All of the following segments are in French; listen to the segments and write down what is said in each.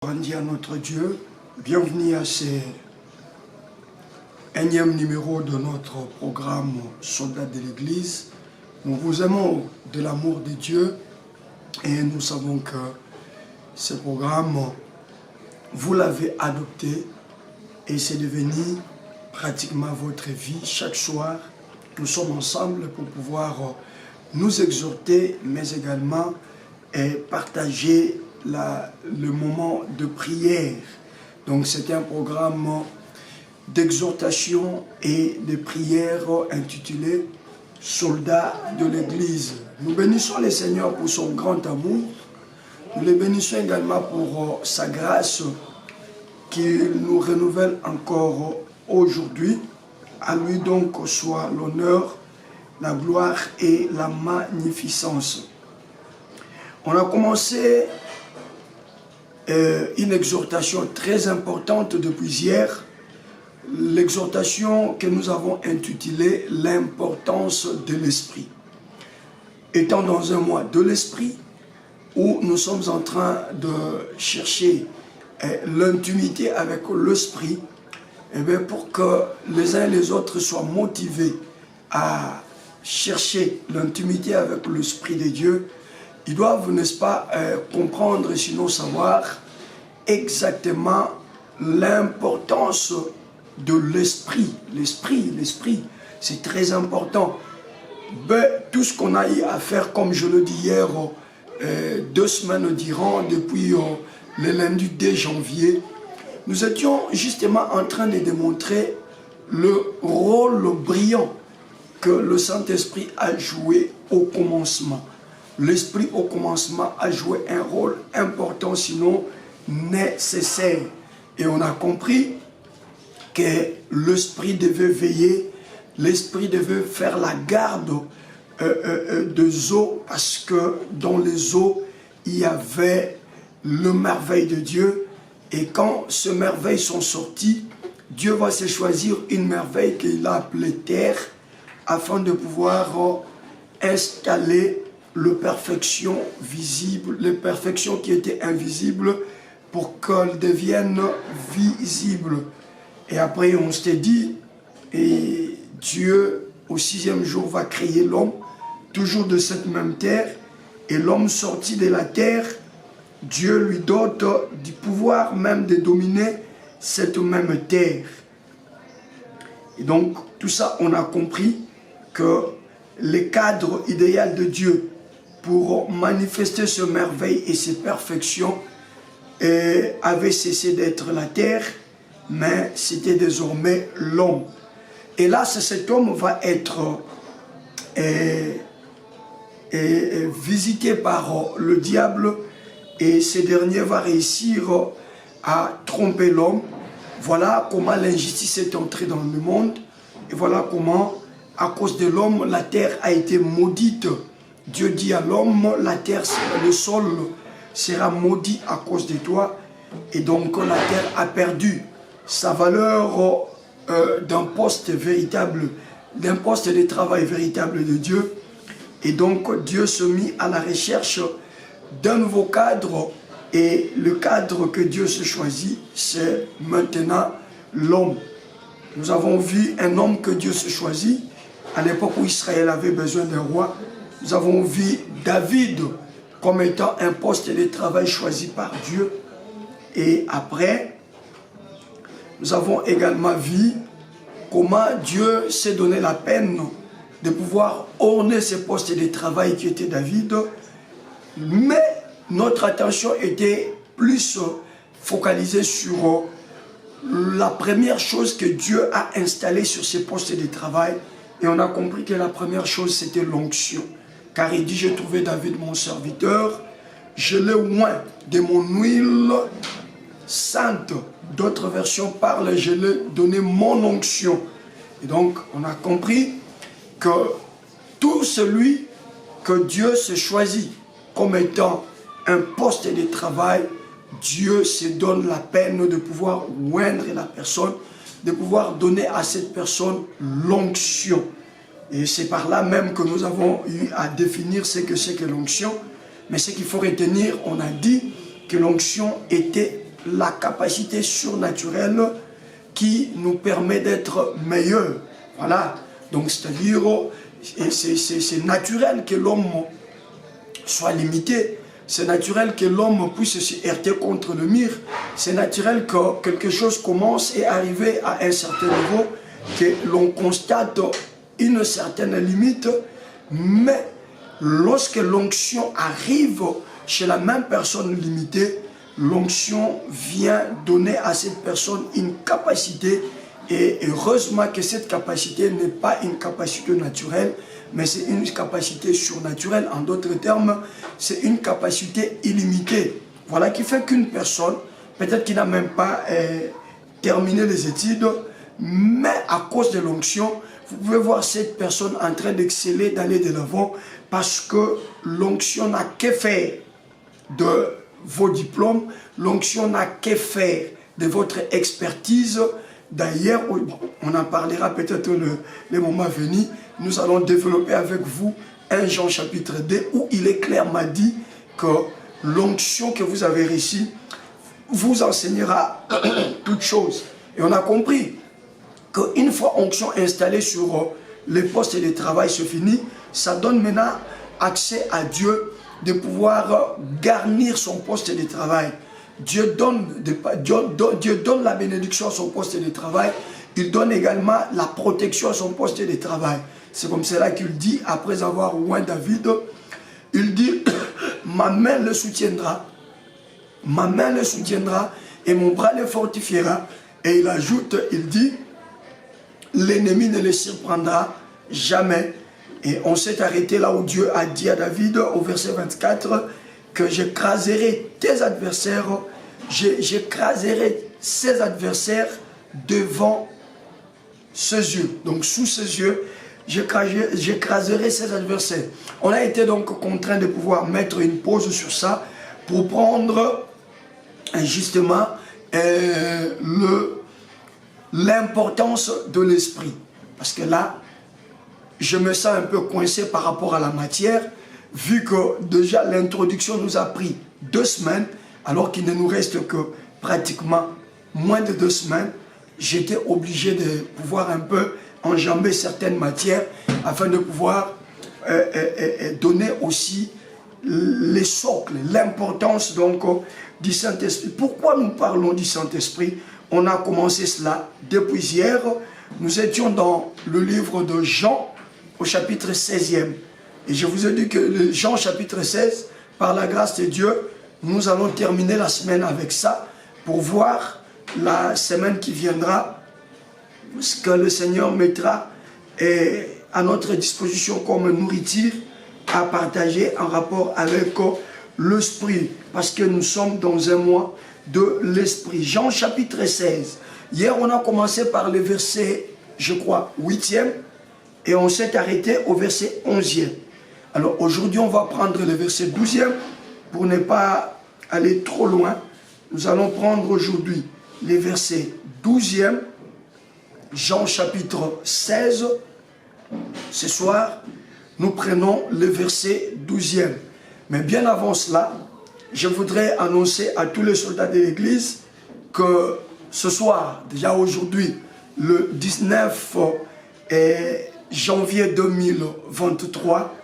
Rendis à notre Dieu, bienvenue à ce énième numéro de notre programme Soldats de l'Église. Nous vous aimons de l'amour de Dieu et nous savons que ce programme, vous l'avez adopté et c'est devenu pratiquement votre vie. Chaque soir, nous sommes ensemble pour pouvoir nous exhorter, mais également partager le moment de prière. Donc c'est un programme d'exhortation et de prière intitulé Soldats de l'Église. Nous bénissons le Seigneur pour son grand amour. Nous le bénissons également pour sa grâce qu'il nous renouvelle encore aujourd'hui. À lui donc soit l'honneur, la gloire et la magnificence. On a commencé une exhortation très importante depuis hier, l'exhortation que nous avons intitulée « L'importance de l'esprit ». Étant dans un mois de l'esprit, où nous sommes en train de chercher l'intimité avec l'esprit, pour que les uns et les autres soient motivés à chercher l'intimité avec l'esprit de Dieu, ils doivent, n'est-ce pas, comprendre, sinon savoir exactement l'importance de l'esprit. L'esprit, c'est très important. Tout ce qu'on a eu à faire, comme je le dis hier, 2 semaines durant, depuis le lundi 2 janvier, nous étions justement en train de démontrer le rôle brillant que le Saint-Esprit a joué au commencement. L'Esprit au commencement a joué un rôle important, sinon nécessaire. Et on a compris que l'Esprit devait veiller, l'Esprit devait faire la garde des eaux, parce que dans les eaux, il y avait le merveille de Dieu. Et quand ces merveilles sont sorties, Dieu va se choisir une merveille qu'il a appelée terre, afin de pouvoir installer les perfections visibles, les perfections qui étaient invisibles, pour qu'elles deviennent visibles. Et après on s'est dit, et Dieu au 6e jour va créer l'homme, toujours de cette même terre, et l'homme sorti de la terre, Dieu lui dote du pouvoir même de dominer cette même terre. Et donc tout ça, on a compris que le cadre idéal de Dieu pour manifester ce merveille et ces perfections avait cessé d'être la terre, mais c'était désormais l'homme. Et là, cet homme va être visité par le diable, et ce dernier va réussir à tromper l'homme. Voilà comment l'injustice est entrée dans le monde, et voilà comment, à cause de l'homme, la terre a été maudite. Dieu dit à l'homme, la terre, le sol sera maudit à cause de toi. Et donc la terre a perdu sa valeur d'un poste véritable, d'un poste de travail véritable de Dieu. Et donc Dieu se mit à la recherche d'un nouveau cadre. Et le cadre que Dieu se choisit, c'est maintenant l'homme. Nous avons vu un homme que Dieu se choisit. À l'époque où Israël avait besoin d'un roi, nous avons vu David comme étant un poste de travail choisi par Dieu. Et après, nous avons également vu comment Dieu s'est donné la peine de pouvoir orner ce poste de travail qui était David. Mais notre attention était plus focalisée sur la première chose que Dieu a installée sur ce poste de travail. Et on a compris que la première chose, c'était l'onction. Car il dit, j'ai trouvé David mon serviteur, je l'ai oint de mon huile sainte. D'autres versions parlent, je l'ai donné mon onction. Et donc, on a compris que tout celui que Dieu se choisit comme étant un poste de travail, Dieu se donne la peine de pouvoir oindre la personne, de pouvoir donner à cette personne l'onction. Et c'est par là même que nous avons eu à définir ce que l'onction. Mais ce qu'il faut retenir, on a dit que l'onction était la capacité surnaturelle qui nous permet d'être meilleurs. Voilà. Donc, c'est-à-dire, c'est naturel que l'homme soit limité. C'est naturel que l'homme puisse se heurter contre le mur. C'est naturel que quelque chose commence et arrive à un certain niveau, que l'on constate une certaine limite. Mais lorsque l'onction arrive chez la même personne limitée, l'onction vient donner à cette personne une capacité. Et heureusement que cette capacité n'est pas une capacité naturelle, mais c'est une capacité surnaturelle. En d'autres termes, c'est une capacité illimitée. Voilà qui fait qu'une personne, peut-être qu'il n'a même pas terminé les études, mais à cause de l'onction, vous pouvez voir cette personne en train d'exceller, d'aller de l'avant, parce que l'onction n'a que faire de vos diplômes, l'onction n'a que faire de votre expertise. D'ailleurs, on en parlera peut-être le moment venu, nous allons développer avec vous 1 Jean chapitre 2 où il est clairement dit que l'onction que vous avez reçue vous enseignera toutes choses. Et on a compris qu'une fois onction installée sur les postes de travail se finit, ça donne maintenant accès à Dieu de pouvoir garnir son poste de travail. Dieu donne la bénédiction à son poste de travail. Il donne également la protection à son poste de travail. C'est comme cela qu'il dit, après avoir oint David, il dit, ma main le soutiendra, ma main le soutiendra et mon bras le fortifiera. Et il ajoute, il dit, l'ennemi ne le surprendra jamais. Et on s'est arrêté là où Dieu a dit à David, au verset 24, que j'écraserai tes adversaires, j'écraserai ses adversaires devant ses yeux. Donc sous ses yeux, j'écraserai ses adversaires. On a été donc contraint de pouvoir mettre une pause sur ça pour prendre justement l'importance de l'esprit. Parce que là, je me sens un peu coincé par rapport à la matière, vu que déjà l'introduction nous a pris 2 semaines, alors qu'il ne nous reste que pratiquement moins de 2 semaines, j'étais obligé de pouvoir un peu enjamber certaines matières afin de pouvoir donner aussi les socles, l'importance donc du Saint-Esprit. Pourquoi nous parlons du Saint-Esprit? On a commencé cela depuis hier. Nous étions dans le livre de Jean au chapitre 16e. Et je vous ai dit que Jean chapitre 16, par la grâce de Dieu, nous allons terminer la semaine avec ça pour voir la semaine qui viendra ce que le Seigneur mettra à notre disposition comme nourriture à partager en rapport avec l'esprit. Parce que nous sommes dans un mois de l'esprit. Jean chapitre 16. Hier, on a commencé par le verset, je crois, 8e. Et on s'est arrêté au verset 11e. Alors aujourd'hui, on va prendre le verset 12e pour ne pas aller trop loin. Nous allons prendre aujourd'hui les versets 12e, Jean chapitre 16. Ce soir, nous prenons le verset 12e. Mais bien avant cela, je voudrais annoncer à tous les soldats de l'Église que ce soir, déjà aujourd'hui, le 19 janvier 2023,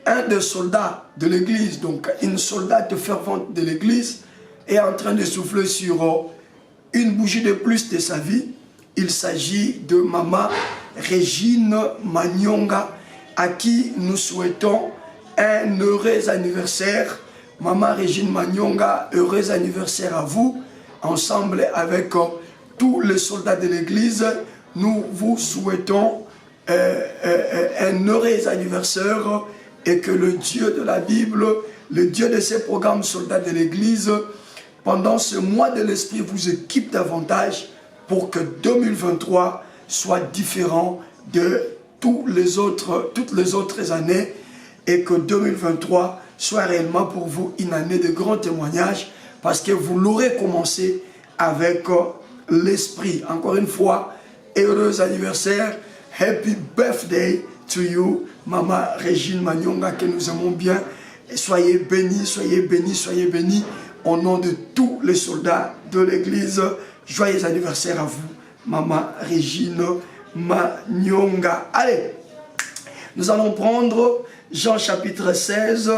un des soldats de l'église, donc une soldate fervente de l'église, est en train de souffler sur une bougie de plus de sa vie. Il s'agit de Maman Régine Manyonga, à qui nous souhaitons un heureux anniversaire. Maman Régine Manyonga, heureux anniversaire à vous. Ensemble avec tous les soldats de l'église, nous vous souhaitons un heureux anniversaire et que le Dieu de la Bible, le Dieu de ces programmes soldats de l'Église, pendant ce mois de l'Esprit vous équipe davantage pour que 2023 soit différent de toutes les autres années et que 2023 soit réellement pour vous une année de grands témoignages parce que vous l'aurez commencé avec l'Esprit. Encore une fois, heureux anniversaire. Happy birthday to you, Maman Régine Manyonga, que nous aimons bien. Et soyez bénis, soyez bénis, soyez bénis. au nom de tous les soldats de l'église. Joyeux anniversaire à vous, Maman Régine Manyonga. Allez, nous allons prendre Jean chapitre 16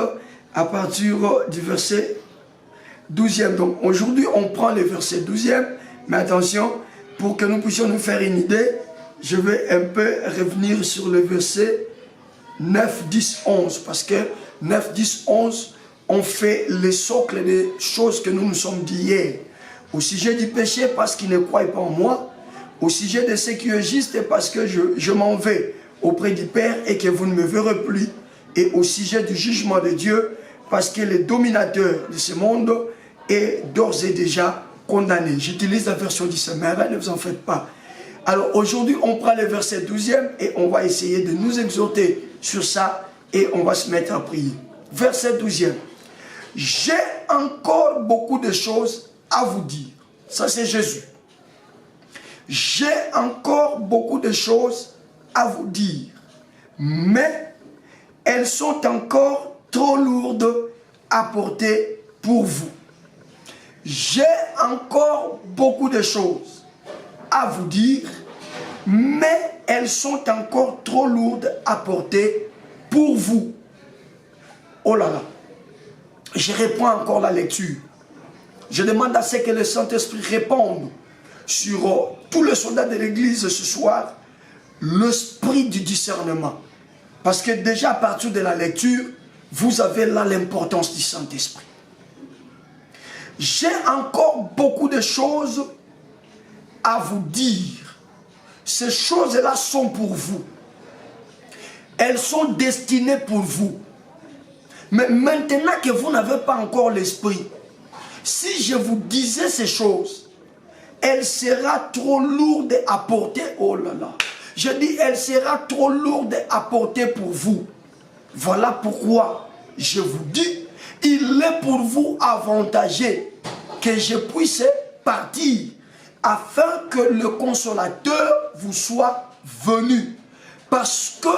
à partir du verset 12e. Donc aujourd'hui, on prend le verset 12e, mais attention, pour que nous puissions nous faire une idée, je vais un peu revenir sur le verset 9, 10, 11, parce que 9, 10, 11, on fait le socle des choses que nous nous sommes dit hier. Au sujet du péché, parce qu'ils ne croient pas en moi. Au sujet de ce qui est juste, parce que je m'en vais auprès du Père et que vous ne me verrez plus. Et au sujet du jugement de Dieu, parce que le dominateur de ce monde est d'ores et déjà condamné. J'utilise la version du Semeur, ne vous en faites pas. Alors aujourd'hui, on prend le verset 12e et on va essayer de nous exhorter sur ça et on va se mettre à prier. Verset 12e. J'ai encore beaucoup de choses à vous dire. Ça, c'est Jésus. J'ai encore beaucoup de choses à vous dire, mais elles sont encore trop lourdes à porter pour vous. J'ai encore beaucoup de choses à vous dire, mais elles sont encore trop lourdes à porter pour vous. Oh là là. Je reprends encore la lecture. Je demande à ce que le Saint-Esprit réponde sur tous les soldats de l'église ce soir, l'esprit du discernement. Parce que déjà à partir de la lecture, vous avez là l'importance du Saint-Esprit. J'ai encore beaucoup de choses à vous dire. Ces choses-là sont pour vous. Elles sont destinées pour vous. Mais maintenant que vous n'avez pas encore l'esprit, si je vous disais ces choses, elle sera trop lourde à porter. Oh là là. Je dis, elle sera trop lourde à porter pour vous. Voilà pourquoi je vous dis, il est pour vous avantageux que je puisse partir afin que le consolateur vous soit venu. Parce que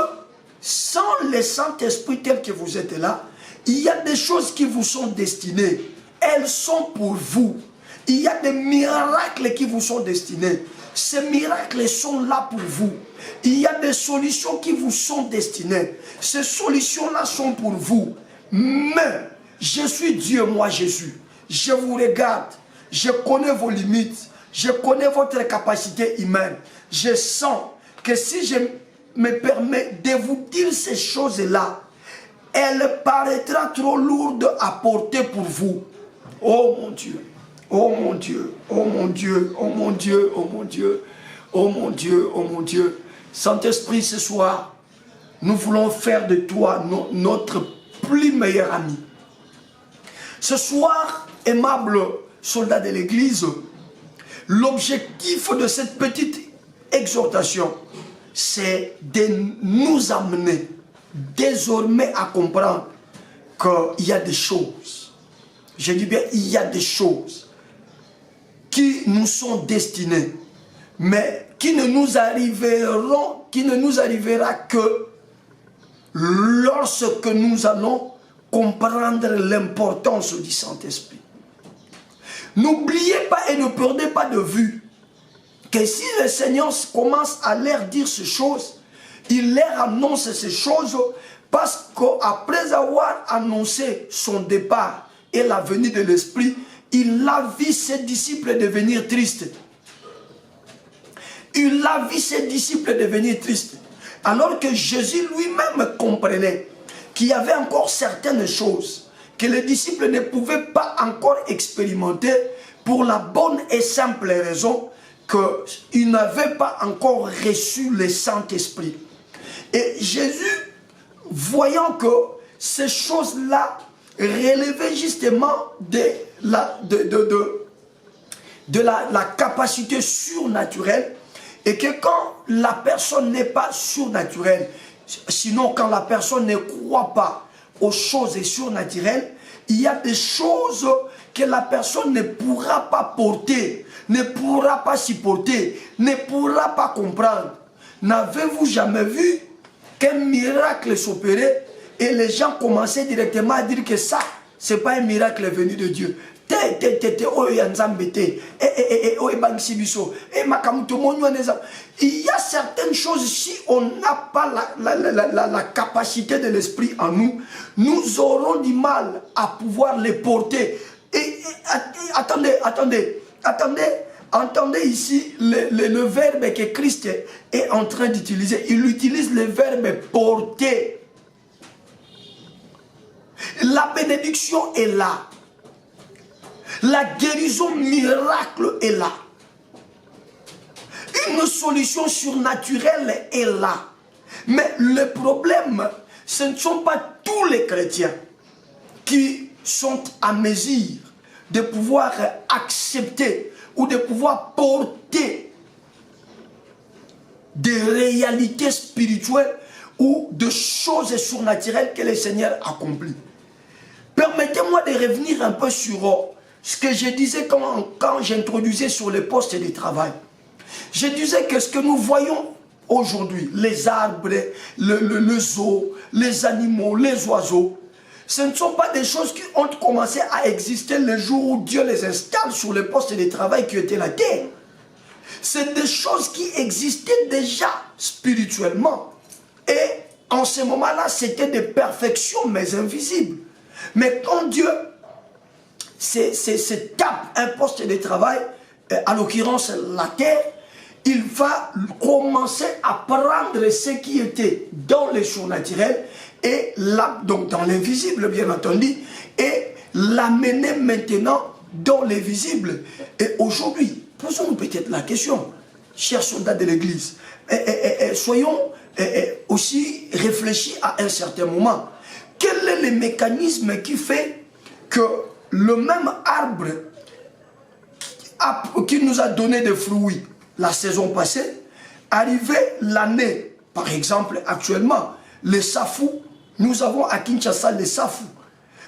sans le Saint-Esprit tel que vous êtes là, il y a des choses qui vous sont destinées. Elles sont pour vous. Il y a des miracles qui vous sont destinés. Ces miracles sont là pour vous. Il y a des solutions qui vous sont destinées. Ces solutions-là sont pour vous. Mais je suis Dieu, moi Jésus. Je vous regarde. Je connais vos limites. Je connais votre capacité humaine. Je sens que si je me permets de vous dire ces choses-là, elle paraîtra trop lourde à porter pour vous. Oh mon Dieu, oh mon Dieu, oh mon Dieu, oh mon Dieu, oh mon Dieu, oh mon Dieu, oh mon Dieu. Saint-Esprit, ce soir, nous voulons faire de toi notre plus meilleur ami. Ce soir, aimable soldat de l'Église, l'objectif de cette petite exhortation, c'est de nous amener désormais à comprendre qu'il y a des choses, je dis bien il y a des choses qui nous sont destinées, mais qui ne nous arriveront, qui ne nous arrivera que lorsque nous allons comprendre l'importance du Saint-Esprit. N'oubliez pas et ne perdez pas de vue que si le Seigneur commence à leur dire ces choses, il leur annonce ces choses parce qu'après avoir annoncé son départ et la venue de l'Esprit, il a vu ses disciples devenir tristes. Il a vu ses disciples devenir tristes. Alors que Jésus lui-même comprenait qu'il y avait encore certaines choses que les disciples ne pouvaient pas encore expérimenter pour la bonne et simple raison qu'ils n'avaient pas encore reçu le Saint-Esprit. Et Jésus, voyant que ces choses-là relevaient justement de la capacité surnaturelle, et que quand la personne n'est pas surnaturelle, sinon quand la personne ne croit pas aux choses surnaturelles, il y a des choses que la personne ne pourra pas porter, ne pourra pas supporter, ne pourra pas comprendre. N'avez-vous jamais vu qu'un miracle s'opérait et les gens commençaient directement à dire que ça, ce n'est pas un miracle venu de Dieu? Il y a certaines choses, si on n'a pas la capacité de l'esprit en nous, nous aurons du mal à pouvoir les porter. Entendez ici le verbe que Christ est en train d'utiliser. Il utilise le verbe porter. La bénédiction est là. La guérison miracle est là. Une solution surnaturelle est là. Mais le problème, ce ne sont pas tous les chrétiens qui sont à mesure de pouvoir accepter ou de pouvoir porter des réalités spirituelles ou de choses surnaturelles que le Seigneur accomplit. Permettez-moi de revenir un peu sur ce que je disais quand j'introduisais sur les postes de travail. Je disais que ce que nous voyons aujourd'hui, les arbres, le zoo, les animaux, les oiseaux, ce ne sont pas des choses qui ont commencé à exister le jour où Dieu les installe sur les postes de travail qui étaient la terre. C'est des choses qui existaient déjà spirituellement. Et en ce moment-là, c'était des perfections mais invisibles. Mais quand Dieu se tape un poste de travail, à l'occurrence la terre, il va commencer à prendre ce qui était dans le surnaturel et donc dans l'invisible bien entendu, et l'amener maintenant dans le visible. Et aujourd'hui, posons-nous peut-être la question, chers soldats de l'église, soyons aussi réfléchis à un certain moment. Quel est le mécanisme qui fait que le même arbre qui nous a donné des fruits la saison passée, arrivé l'année, par exemple actuellement, les safou, nous avons à Kinshasa les safou.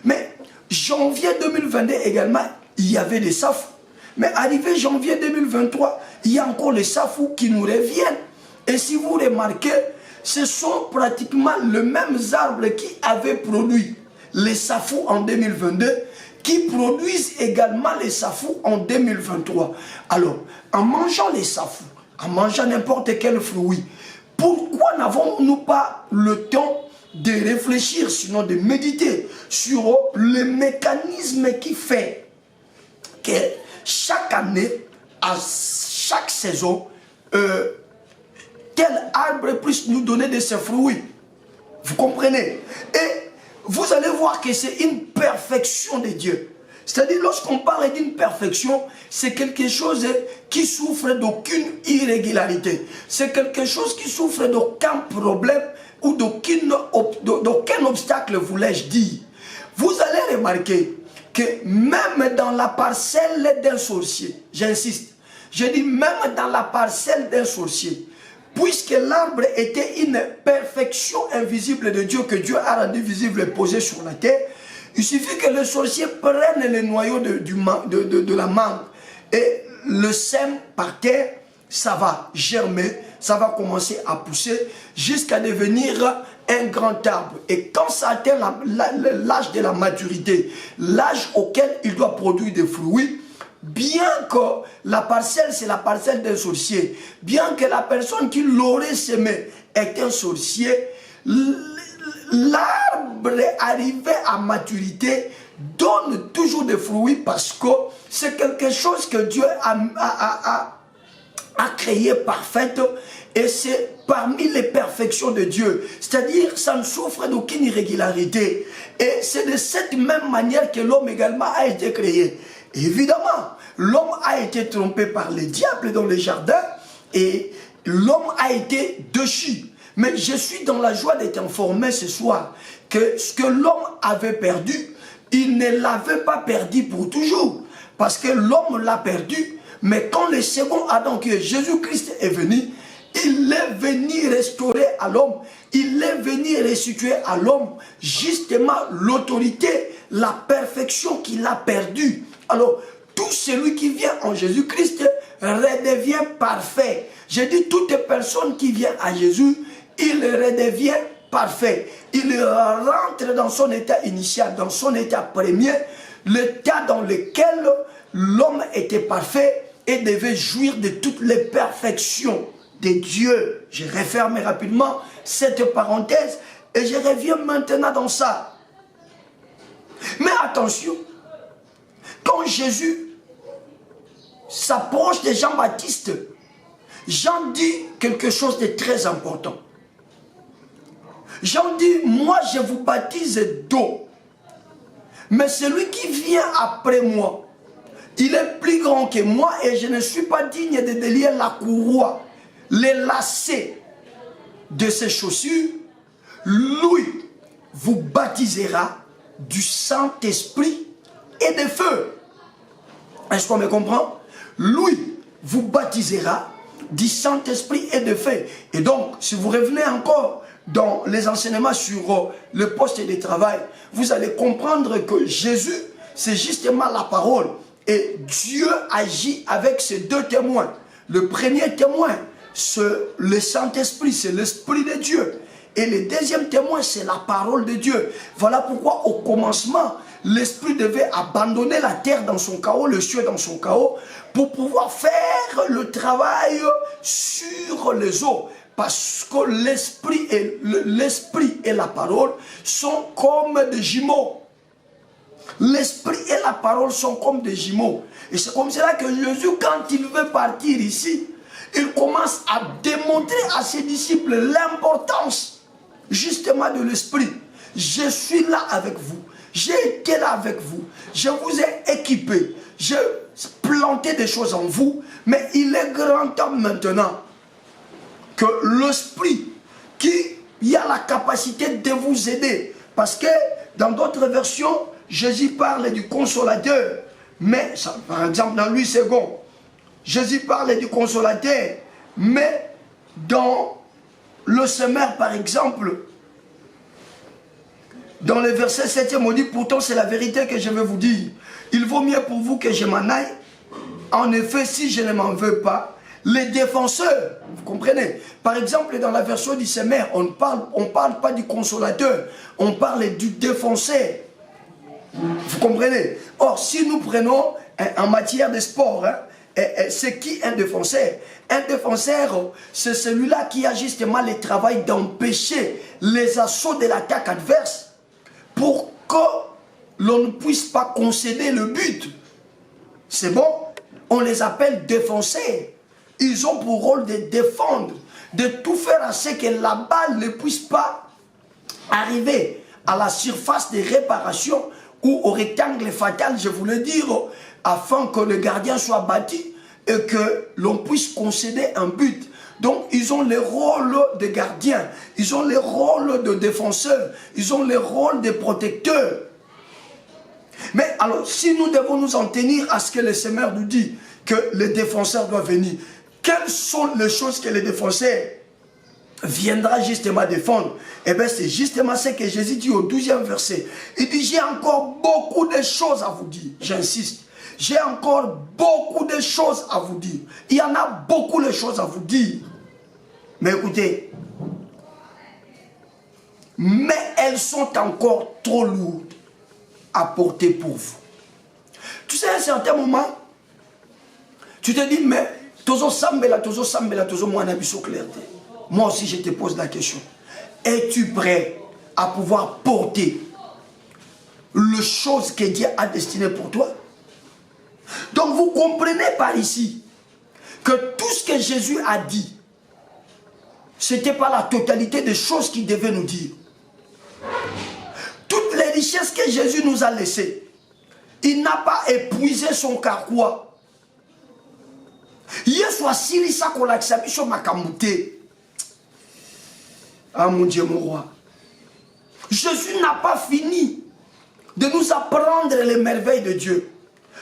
Mais janvier 2022 également, il y avait des safou. Mais arrivé janvier 2023, il y a encore les safou qui nous reviennent. Et si vous remarquez, ce sont pratiquement les mêmes arbres qui avaient produit les safou en 2022, qui produisent également les safou en 2023. Alors, en mangeant les safou, en mangeant n'importe quel fruit, pourquoi n'avons-nous pas le temps de réfléchir, sinon de méditer sur le mécanisme qui fait que chaque année, à chaque saison, tel arbre puisse nous donner de ses fruits? Vous comprenez? Et vous allez voir que c'est une perfection de Dieu. C'est-à-dire, lorsqu'on parle d'une perfection, c'est quelque chose qui souffre d'aucune irrégularité. C'est quelque chose qui souffre d'aucun problème ou d'aucun obstacle, voulais-je dire. Vous allez remarquer que même dans la parcelle d'un sorcier, j'insiste, je dis même dans la parcelle d'un sorcier, puisque l'arbre était une perfection invisible de Dieu, que Dieu a rendu visible et posé sur la terre, il suffit que le sorcier prenne le noyau de la mangue et le sème par terre, ça va germer, ça va commencer à pousser jusqu'à devenir un grand arbre. Et quand ça atteint l'âge de la maturité, l'âge auquel il doit produire des fruits, bien que la parcelle, c'est la parcelle d'un sorcier, bien que la personne qui l'aurait semé est un sorcier, l'arbre arrivé à maturité donne toujours des fruits parce que c'est quelque chose que Dieu a créé parfaite et c'est parmi les perfections de Dieu. C'est-à-dire, ça ne souffre d'aucune irrégularité. Et c'est de cette même manière que l'homme également a été créé. Évidemment, l'homme a été trompé par le diable dans le jardin et l'homme a été déchu. Mais je suis dans la joie d'être informé ce soir que ce que l'homme avait perdu, il ne l'avait pas perdu pour toujours. Parce que l'homme l'a perdu, mais quand le second Adam, qui est Jésus-Christ, est venu, il est venu restaurer à l'homme, il est venu restituer à l'homme justement l'autorité, la perfection qu'il a perdue. Alors, tout celui qui vient en Jésus-Christ redevient parfait. Je dis toute personne qui vient à Jésus, il redevient parfait. Il rentre dans son état initial, dans son état premier, l'état dans lequel l'homme était parfait et devait jouir de toutes les perfections de Dieu. Je referme rapidement cette parenthèse et je reviens maintenant dans ça. Mais attention, quand Jésus s'approche de Jean-Baptiste, Jean dit quelque chose de très important. Jean dit, moi je vous baptise d'eau, mais celui qui vient après moi, il est plus grand que moi et je ne suis pas digne de délier la courroie, les lacets de ses chaussures. Lui vous baptisera du Saint-Esprit et de feu. Est-ce qu'on me comprend? Lui vous baptisera du Saint-Esprit et de feu. Et donc, si vous revenez encore dans les enseignements sur le poste de travail, vous allez comprendre que Jésus, c'est justement la parole. Et Dieu agit avec ces deux témoins. Le premier témoin, c'est le Saint-Esprit, c'est l'Esprit de Dieu. Et le deuxième témoin, c'est la parole de Dieu. Voilà pourquoi au commencement, l'Esprit devait abandonner la terre dans son chaos, le ciel dans son chaos, pour pouvoir faire le travail sur les eaux. Parce que l'Esprit et la parole sont comme des jumeaux. L'Esprit et la parole sont comme des jumeaux. Et c'est comme cela que Jésus, quand il veut partir ici, il commence à démontrer à ses disciples l'importance justement de l'Esprit. Je suis là avec vous. J'ai été là avec vous. Je vous ai équipé. J'ai planté des choses en vous. Mais il est grand temps maintenant que l'Esprit qui a la capacité de vous aider. Parce que dans d'autres versions, Jésus parle du consolateur. Mais, par exemple, dans Louis II, Jésus parle du consolateur. Mais dans le semeur, par exemple, dans le verset 7, on dit, pourtant c'est la vérité que je vais vous dire. Il vaut mieux pour vous que je m'en aille. En effet, si je ne m'en veux pas, les défenseurs, vous comprenez? Par exemple, dans la version du semeur, on parle pas du consolateur, on parle du défenseur. Vous comprenez? Or, si nous prenons en matière de sport, c'est qui un défenseur? Un défenseur, c'est celui-là qui a justement le travail d'empêcher les assauts de l'attaque adverse pour que l'on ne puisse pas concéder le but. C'est bon? On les appelle défenseurs. Ils ont pour rôle de défendre, de tout faire à ce que la balle ne puisse pas arriver à la surface de réparation ou au rectangle fatal, je voulais dire, afin que le gardien soit battu et que l'on puisse concéder un but. Donc, ils ont le rôle de gardien, ils ont le rôle de défenseur, ils ont le rôle de protecteur. Mais alors, si nous devons nous en tenir à ce que le semeur nous dit, que le défenseur doit venir, quelles sont les choses que le défenseur viendra justement défendre? Eh bien, c'est justement ce que Jésus dit au 12e verset. Il dit, j'ai encore beaucoup de choses à vous dire. J'insiste. J'ai encore beaucoup de choses à vous dire. Il y en a beaucoup de choses à vous dire. Mais écoutez, mais elles sont encore trop lourdes à porter pour vous. Tu sais, à un certain moment, tu te dis, mais moi aussi, je te pose la question. Es-tu prêt à pouvoir porter les choses que Dieu a destinées pour toi? Donc, vous comprenez par ici que tout ce que Jésus a dit, ce n'était pas la totalité des choses qu'il devait nous dire. Toutes les richesses que Jésus nous a laissées, il n'a pas épuisé son carquois. Ah mon Dieu, mon roi. Jésus n'a pas fini de nous apprendre les merveilles de Dieu.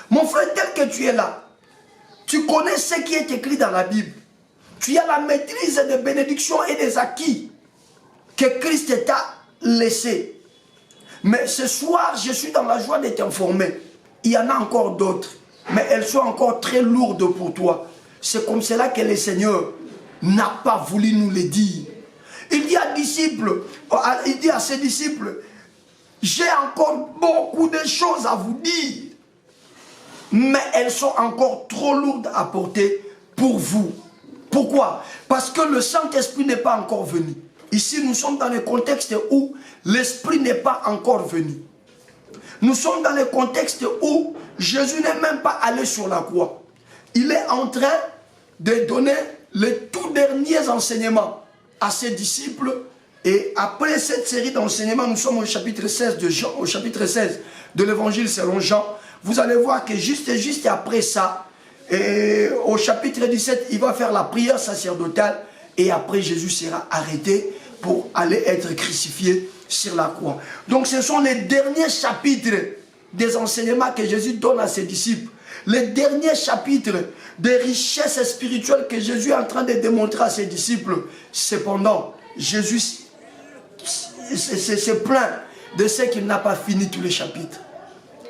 Mon frère, tel que tu es là, tu connais ce qui est écrit dans la Bible. Tu as la maîtrise des bénédictions et des acquis que Christ t'a laissé. Mais ce soir, je suis dans la joie de t'informer. Il y en a encore d'autres, mais elles sont encore très lourdes pour toi. C'est comme cela que le Seigneur n'a pas voulu nous le dire. Il dit à ses disciples, J'ai encore beaucoup de choses à vous dire, mais elles sont encore trop lourdes à porter pour vous. Pourquoi? Parce que le Saint-Esprit n'est pas encore venu. Ici, nous sommes dans le contexte où l'Esprit n'est pas encore venu. Nous sommes dans le contexte où Jésus n'est même pas allé sur la croix. Il est en train de donner les tout derniers enseignements à ses disciples. Et après cette série d'enseignements, nous sommes au chapitre 16 de Jean, au chapitre 16 de l'évangile selon Jean. Vous allez voir que juste après ça, et au chapitre 17, il va faire la prière sacerdotale. Et après, Jésus sera arrêté pour aller être crucifié sur la croix. Donc ce sont les derniers chapitres des enseignements que Jésus donne à ses disciples. Les derniers chapitres des richesses spirituelles que Jésus est en train de démontrer à ses disciples. Cependant, Jésus se plaint de ce qu'il n'a pas fini tous les chapitres.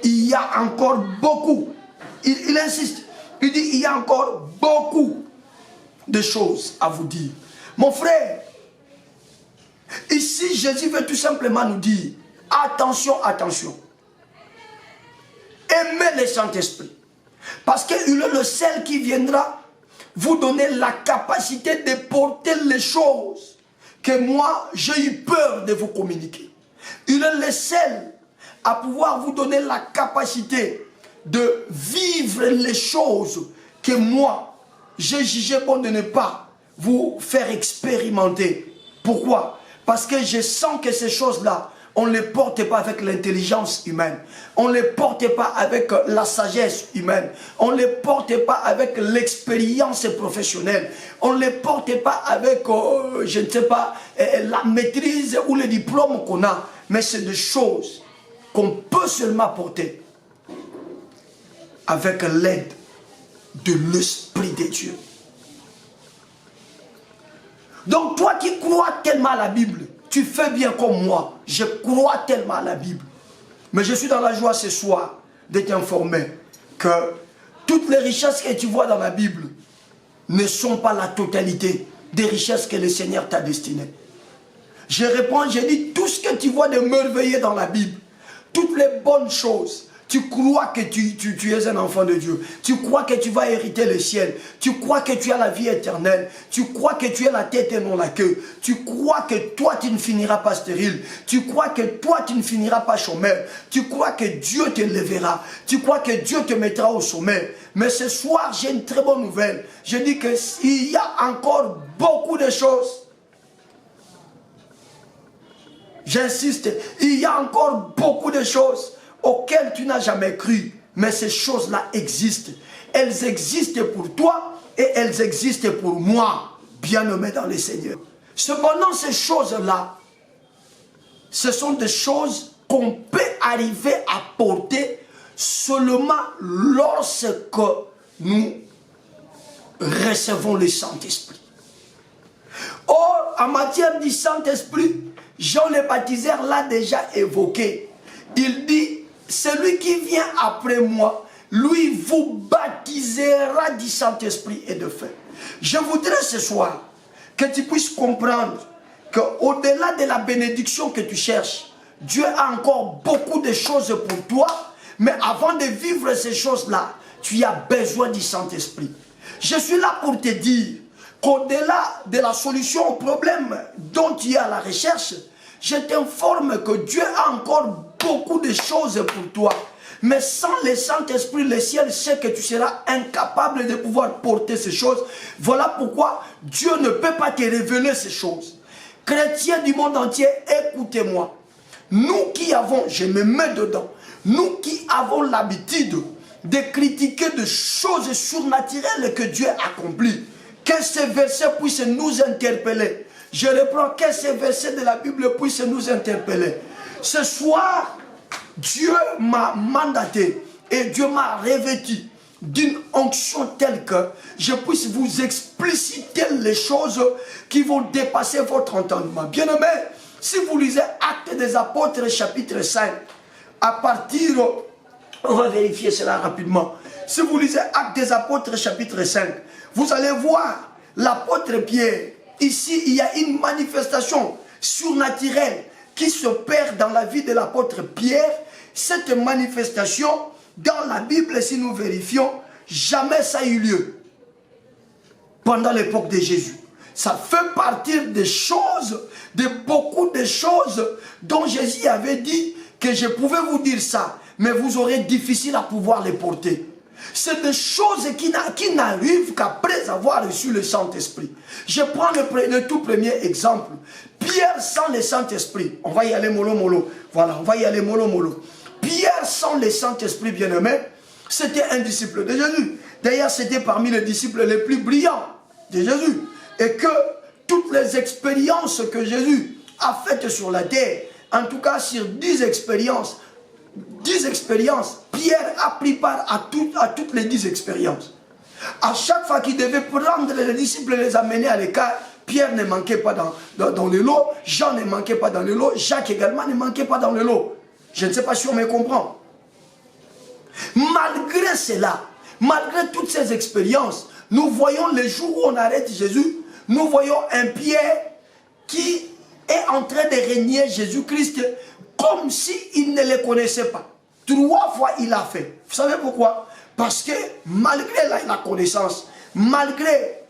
Il y a encore beaucoup. Il insiste. Il dit, il y a encore beaucoup de choses à vous dire. Mon frère, ici, Jésus veut tout simplement nous dire, attention, attention. Aimez le Saint-Esprit. Parce qu'il est le seul qui viendra vous donner la capacité de porter les choses que moi, j'ai eu peur de vous communiquer. Il est le seul à pouvoir vous donner la capacité de vivre les choses que moi, j'ai jugé bon de ne pas vous faire expérimenter. Pourquoi? Parce que je sens que ces choses-là, on ne les porte pas avec l'intelligence humaine. On ne les porte pas avec la sagesse humaine. On ne les porte pas avec l'expérience professionnelle. On ne les porte pas avec, je ne sais pas, la maîtrise ou le diplôme qu'on a. Mais c'est des choses qu'on peut seulement porter avec l'aide de l'Esprit de Dieu. Donc toi qui crois tellement à la Bible, tu fais bien comme moi. Je crois tellement à la Bible. Mais je suis dans la joie ce soir de t'informer que toutes les richesses que tu vois dans la Bible ne sont pas la totalité des richesses que le Seigneur t'a destinées. Je réponds, je dis, tout ce que tu vois de merveilleux dans la Bible, toutes les bonnes choses, tu crois que tu es un enfant de Dieu. Tu crois que tu vas hériter le ciel. Tu crois que tu as la vie éternelle. Tu crois que tu es la tête et non la queue. Tu crois que toi, tu ne finiras pas stérile. Tu crois que toi, tu ne finiras pas chômeur. Tu crois que Dieu te lèvera. Tu crois que Dieu te mettra au sommet. Mais ce soir, j'ai une très bonne nouvelle. Je dis qu'il y a encore beaucoup de choses. J'insiste, il y a encore beaucoup de choses auxquelles tu n'as jamais cru. Mais ces choses-là existent. Elles existent pour toi et elles existent pour moi, bien-aimé dans le Seigneur. Cependant, ces choses-là, ce sont des choses qu'on peut arriver à porter seulement lorsque nous recevons le Saint-Esprit. Or, en matière du Saint-Esprit, Jean le baptiseur l'a déjà évoqué. Il dit, celui qui vient après moi, lui vous baptisera du Saint-Esprit et de feu. Je voudrais ce soir que tu puisses comprendre qu'au-delà de la bénédiction que tu cherches, Dieu a encore beaucoup de choses pour toi, mais avant de vivre ces choses-là, tu as besoin du Saint-Esprit. Je suis là pour te dire qu'au-delà de la solution au problème dont tu es à la recherche, je t'informe que Dieu a encore beaucoup de choses pour toi. Mais sans le Saint-Esprit, le ciel sait que tu seras incapable de pouvoir porter ces choses. Voilà pourquoi Dieu ne peut pas te révéler ces choses. Chrétiens du monde entier, écoutez-moi. Nous qui avons, je me mets dedans, nous qui avons l'habitude de critiquer des choses surnaturelles que Dieu accomplit, que ces versets puissent nous interpeller. Je reprends, que ces versets de la Bible puissent nous interpeller. Ce soir, Dieu m'a mandaté et Dieu m'a revêtu d'une onction telle que je puisse vous expliciter les choses qui vont dépasser votre entendement. Bien-aimé, si vous lisez Actes des Apôtres chapitre 5, à partir, on va vérifier cela rapidement. Si vous lisez Actes des Apôtres chapitre 5, vous allez voir l'apôtre Pierre. Ici, il y a une manifestation surnaturelle qui s'opère dans la vie de l'apôtre Pierre, cette manifestation, dans la Bible, si nous vérifions, jamais ça a eu lieu pendant l'époque de Jésus. Ça fait partie des choses, de beaucoup de choses dont Jésus avait dit que je pouvais vous dire ça, mais vous aurez difficile à pouvoir les porter. C'est des choses qui n'arrivent qu'après avoir reçu le Saint-Esprit. Je prends le tout premier exemple. Pierre sans le Saint-Esprit. On va y aller mollo mollo. Voilà, on va y aller mollo mollo. Pierre sans le Saint-Esprit, bien-aimé, c'était un disciple de Jésus. D'ailleurs, c'était parmi les disciples les plus brillants de Jésus. Et que toutes les expériences que Jésus a faites sur la terre, en tout cas sur 10 expériences, Pierre a pris part à toutes les 10 expériences. À chaque fois qu'il devait prendre les disciples et les amener à l'écart, Pierre ne manquait pas dans le lot, Jean ne manquait pas dans le lot, Jacques également ne manquait pas dans le lot. Je ne sais pas si on me comprend. Malgré cela, malgré toutes ces expériences, nous voyons les jours où on arrête Jésus, nous voyons un Pierre qui est en train de régner Jésus-Christ comme s'il ne le connaissait pas. 3 fois il a fait. Vous savez pourquoi? Parce que malgré la connaissance, malgré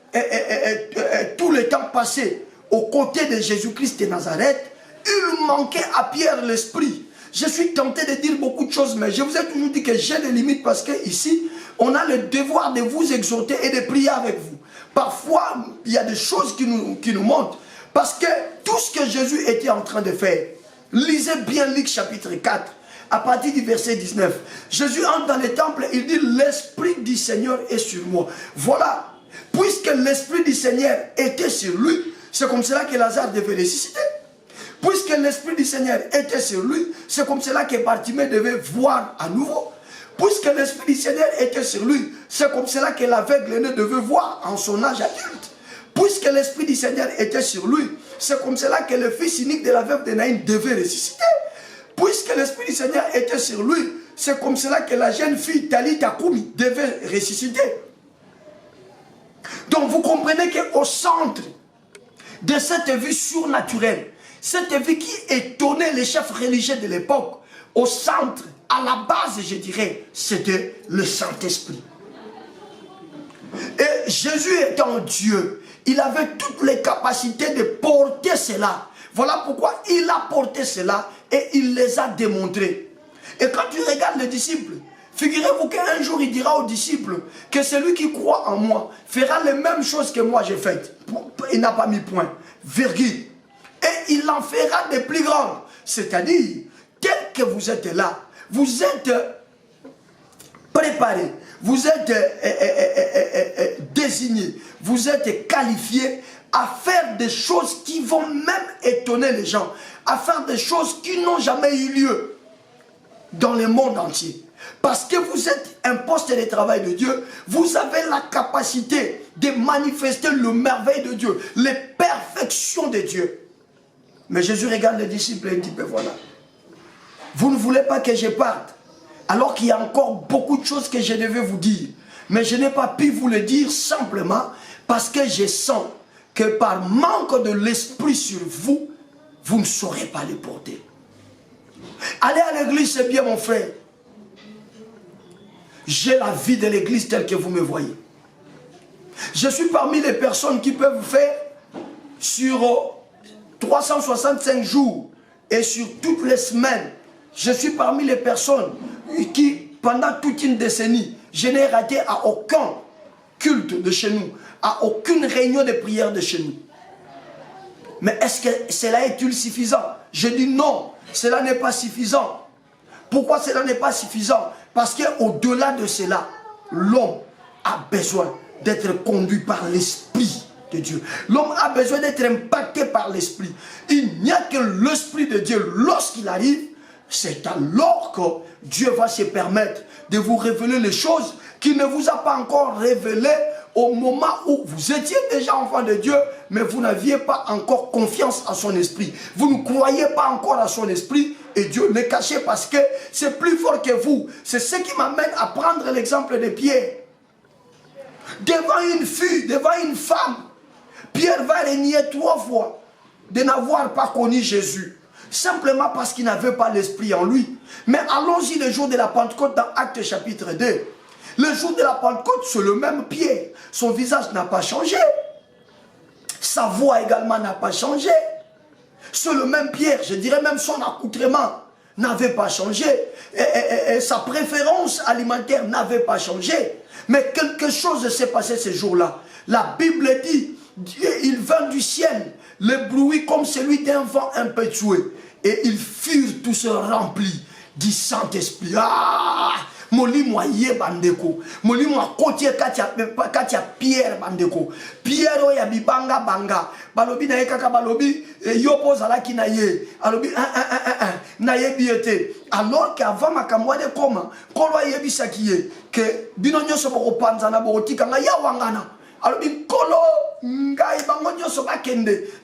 tout le temps passé aux côtés de Jésus-Christ de Nazareth, il manquait à Pierre l'esprit. Je suis tenté de dire beaucoup de choses, mais je vous ai toujours dit que j'ai des limites parce que ici, on a le devoir de vous exhorter et de prier avec vous. Parfois, il y a des choses qui nous montent. Parce que tout ce que Jésus était en train de faire, lisez bien Luc chapitre 4, à partir du verset 19. Jésus entre dans le temple, il dit, l'Esprit du Seigneur est sur moi. Voilà, puisque l'Esprit du Seigneur était sur lui, c'est comme cela que Lazare devait ressusciter. Puisque l'Esprit du Seigneur était sur lui, c'est comme cela que Bartimée devait voir à nouveau. Puisque l'Esprit du Seigneur était sur lui, c'est comme cela que l'aveugle ne devait voir en son âge adulte. Puisque l'Esprit du Seigneur était sur lui, c'est comme cela que le fils unique de la veuve de Naïm devait ressusciter. Puisque l'Esprit du Seigneur était sur lui, c'est comme cela que la jeune fille Talita Koumi devait ressusciter. Donc vous comprenez qu'au centre de cette vie surnaturelle, cette vie qui étonnait les chefs religieux de l'époque, au centre, à la base, je dirais, c'était le Saint-Esprit. Et Jésus étant Dieu, il avait toutes les capacités de porter cela. Voilà pourquoi il a porté cela et il les a démontrés. Et quand tu regardes les disciples, figurez-vous qu'un jour il dira aux disciples que celui qui croit en moi fera les mêmes choses que moi j'ai faites. Il n'a pas mis point, virgule. Et il en fera des plus grandes. C'est-à-dire, tel que vous êtes là, vous êtes préparés, vous êtes désignés, vous êtes qualifiés à faire des choses qui vont même étonner les gens, à faire des choses qui n'ont jamais eu lieu dans le monde entier. Parce que vous êtes un poste de travail de Dieu, vous avez la capacité de manifester le merveille de Dieu, les perfections de Dieu. Mais Jésus regarde les disciples et il dit, ben voilà, vous ne voulez pas que je parte, alors qu'il y a encore beaucoup de choses que je devais vous dire. Mais je n'ai pas pu vous le dire simplement parce que je sens que par manque de l'esprit sur vous, vous ne saurez pas les porter. Aller à l'église, c'est bien mon frère. J'ai la vie de l'église telle que vous me voyez. Je suis parmi les personnes qui peuvent faire sur 365 jours et sur toutes les semaines. Je suis parmi les personnes qui, pendant toute une décennie, je n'ai raté à aucun culte de chez nous, à aucune réunion de prière de chez nous. Mais est-ce que cela est-il suffisant? Je dis non, cela n'est pas suffisant. Pourquoi cela n'est pas suffisant? Parce qu'au-delà de cela, l'homme a besoin d'être conduit par l'Esprit de Dieu. L'homme a besoin d'être impacté par l'Esprit. Il n'y a que l'Esprit de Dieu, lorsqu'il arrive, c'est alors que Dieu va se permettre de vous révéler les choses qu'il ne vous a pas encore révélées au moment où vous étiez déjà enfant de Dieu, mais vous n'aviez pas encore confiance en son esprit. Vous ne croyez pas encore à son esprit et Dieu le cachait parce que c'est plus fort que vous. C'est ce qui m'amène à prendre l'exemple de Pierre. Devant une fille, devant une femme, Pierre va renier 3 fois de n'avoir pas connu Jésus. simplement parce qu'il n'avait pas l'esprit en lui. Mais allons-y le jour de la Pentecôte dans Actes chapitre 2. Le jour de la Pentecôte, c'est le même Pierre. Son visage n'a pas changé. Sa voix également n'a pas changé. C'est le même Pierre, je dirais même son accoutrement n'avait pas changé. Et sa préférence alimentaire n'avait pas changé. Mais quelque chose s'est passé ce jour-là. La Bible dit, il vint du ciel, le bruit comme celui d'un vent impétueux. Et ils furent tous remplis du Saint-Esprit. Ah! Molimo ye bandeko, molimo akotie katia Pierre bandeko, Pierre oya bibanga banga, balobi na ye kaka balobi yopo zalaki na ye, alobi na ye biete, alors qu'avant makamwa de koma, kolo yebisaki ye que bino nyoso boko panza na boko tikanga ya wangana. Alors,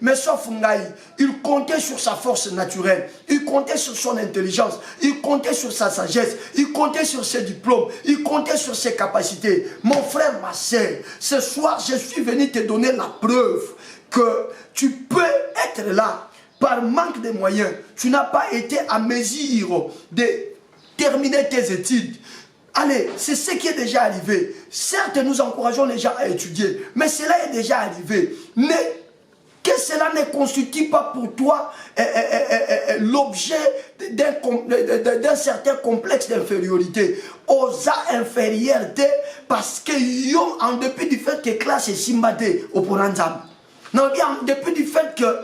mais sauf Ngaï, il comptait sur sa force naturelle, il comptait sur son intelligence, il comptait sur sa sagesse, il comptait sur ses diplômes, il comptait sur ses capacités. Mon frère, ma sœur, ce soir, je suis venu te donner la preuve que tu peux être là par manque de moyens. Tu n'as pas été à mesure de terminer tes études. Allez, c'est ce qui est déjà arrivé. Certes, nous encourageons les gens à étudier, mais cela est déjà arrivé. Mais que cela ne constitue pas pour toi l'objet d'un certain complexe d'infériorité. Osa infériorité parce que yo, en dépit du fait que classe est simbadé au Poranzam. Non, bien, depuis du fait que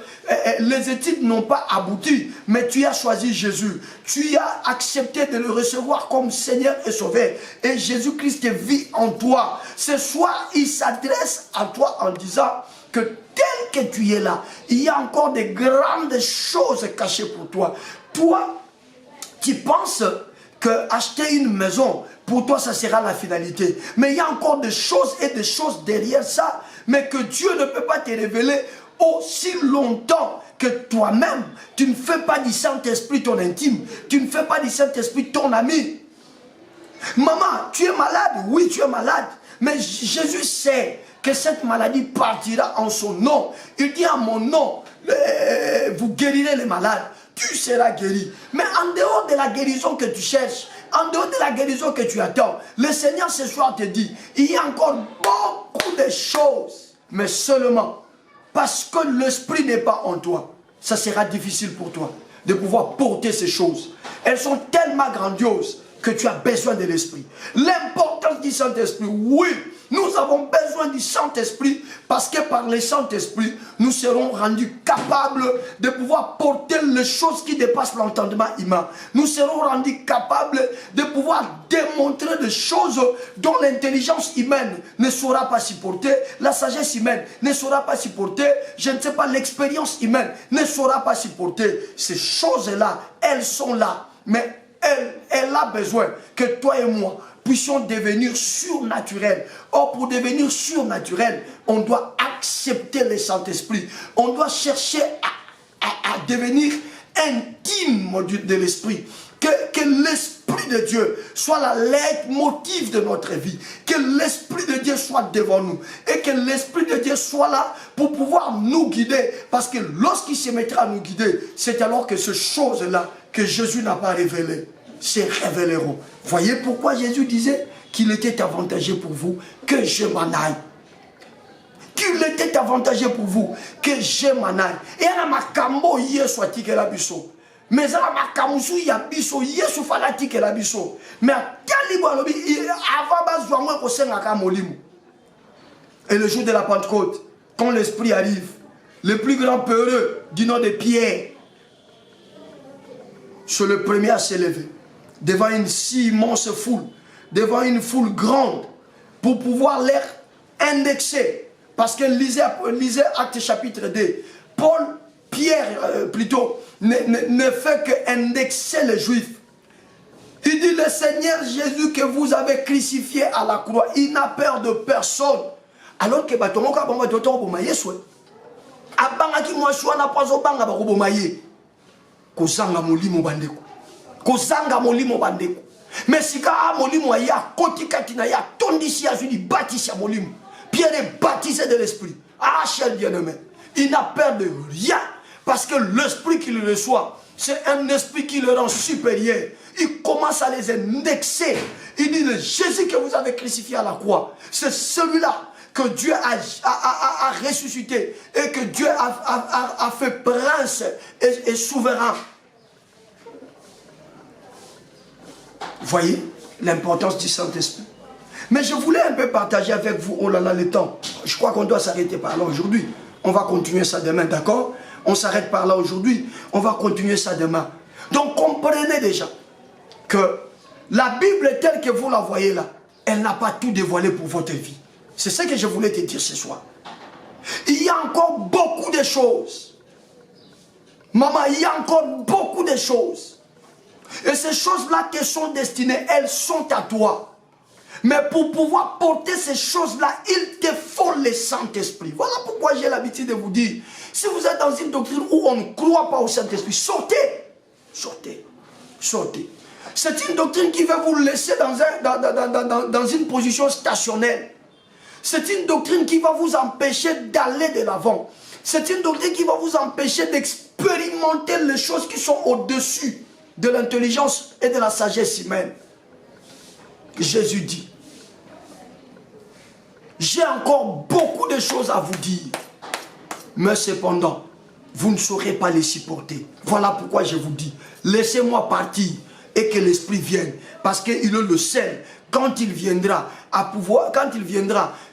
les études n'ont pas abouti, mais tu as choisi Jésus. Tu as accepté de le recevoir comme Seigneur et Sauveur. Et Jésus-Christ vit en toi. Ce soir, il s'adresse à toi en disant que tel que tu es là, il y a encore de grandes choses cachées pour toi. Toi, tu penses que acheter une maison, pour toi, ça sera la finalité. Mais il y a encore des choses et des choses derrière ça, mais que Dieu ne peut pas te révéler aussi longtemps que toi-même, tu ne fais pas du Saint-Esprit ton intime, tu ne fais pas du Saint-Esprit ton ami. Maman, tu es malade? Oui, tu es malade. Mais Jésus sait que cette maladie partira en son nom. Il dit à mon nom, vous guérirez les malades. Tu seras guéri. Mais en dehors de la guérison que tu cherches, en dehors de la guérison que tu attends, le Seigneur ce soir te dit, il y a encore beaucoup de choses, mais seulement parce que l'esprit n'est pas en toi, ça sera difficile pour toi de pouvoir porter ces choses. Elles sont tellement grandioses que tu as besoin de l'esprit. L'importance du Saint-Esprit, oui, nous avons besoin du Saint-Esprit parce que par le Saint-Esprit, nous serons rendus capables de pouvoir porter les choses qui dépassent l'entendement humain. Nous serons rendus capables de pouvoir démontrer des choses dont l'intelligence humaine ne saura pas supporter, la sagesse humaine ne saura pas supporter, je ne sais pas, l'expérience humaine ne saura pas supporter. Ces choses-là, elles sont là, mais elle a besoin que toi et moi puissions devenir surnaturels. Or, pour devenir surnaturel, on doit accepter le Saint-Esprit. On doit chercher à devenir intime de l'Esprit. Que l'Esprit de Dieu soit la leitmotiv de notre vie. Que l'Esprit de Dieu soit devant nous. Et que l'Esprit de Dieu soit là pour pouvoir nous guider. Parce que lorsqu'il se mettra à nous guider, c'est alors que ces choses-là que Jésus n'a pas révélées se révéleront. Voyez pourquoi Jésus disait qu'il était avantageux pour vous que je m'en aille. Qu'il était avantageux pour vous que je m'en aille. Et à la makambo soit la biso. Mais à la makamusu ya biso yesu falati que la biso. Mais à talibo alobi avant bazouamwe ko senga molimo. Et le jour de la Pentecôte, quand l'Esprit arrive, le plus grand peureux du nom de Pierre, c'est le premier à s'élever devant une si immense foule, devant une foule grande, pour pouvoir les indexer. Parce que lisez Actes chapitre 2, Pierre plutôt, ne fait qu'indexer les Juifs. Il dit, le Seigneur Jésus que vous avez crucifié à la croix, il n'a peur de personne. Alors que Batomoka Bamba Toto Bomaye souhait. Abangaki Mwashua n'a pas au banga Bomaye. Kozanga molimo bandeko. Kozanga molimo bandeko. Mais si ka molimo ya koti katina ya tondisi ya zuni bâtisse ya molimo. Pierre est baptisé de l'esprit. Ah cher bien-aimé, il n'a peur de rien parce que l'esprit qu'il reçoit c'est un esprit qui le rend supérieur. Il commence à les indexer. Il dit, le Jésus que vous avez crucifié à la croix, c'est celui-là que Dieu a ressuscité et que Dieu a fait prince et souverain. Vous voyez l'importance du Saint-Esprit. Mais je voulais un peu partager avec vous, oh là là, le temps. Je crois qu'on doit s'arrêter par là aujourd'hui. On va continuer ça demain, d'accord? On s'arrête par là aujourd'hui. On va continuer ça demain. Donc comprenez déjà que la Bible telle que vous la voyez là, elle n'a pas tout dévoilé pour votre vie. C'est ce que je voulais te dire ce soir. Il y a encore beaucoup de choses. Maman, il y a encore beaucoup de choses. Et ces choses-là qui sont destinées, elles sont à toi. Mais pour pouvoir porter ces choses-là, il te faut le Saint-Esprit. Voilà pourquoi j'ai l'habitude de vous dire, si vous êtes dans une doctrine où on ne croit pas au Saint-Esprit, sortez. Sortez. Sortez. C'est une doctrine qui va vous laisser dans une position stationnelle. C'est une doctrine qui va vous empêcher d'aller de l'avant. C'est une doctrine qui va vous empêcher d'expérimenter les choses qui sont au-dessus de l'intelligence et de la sagesse humaine. Jésus dit, j'ai encore beaucoup de choses à vous dire, mais cependant, vous ne saurez pas les supporter. Voilà pourquoi je vous dis, laissez-moi partir et que l'Esprit vienne, parce qu'il est le seul. Quand il viendra,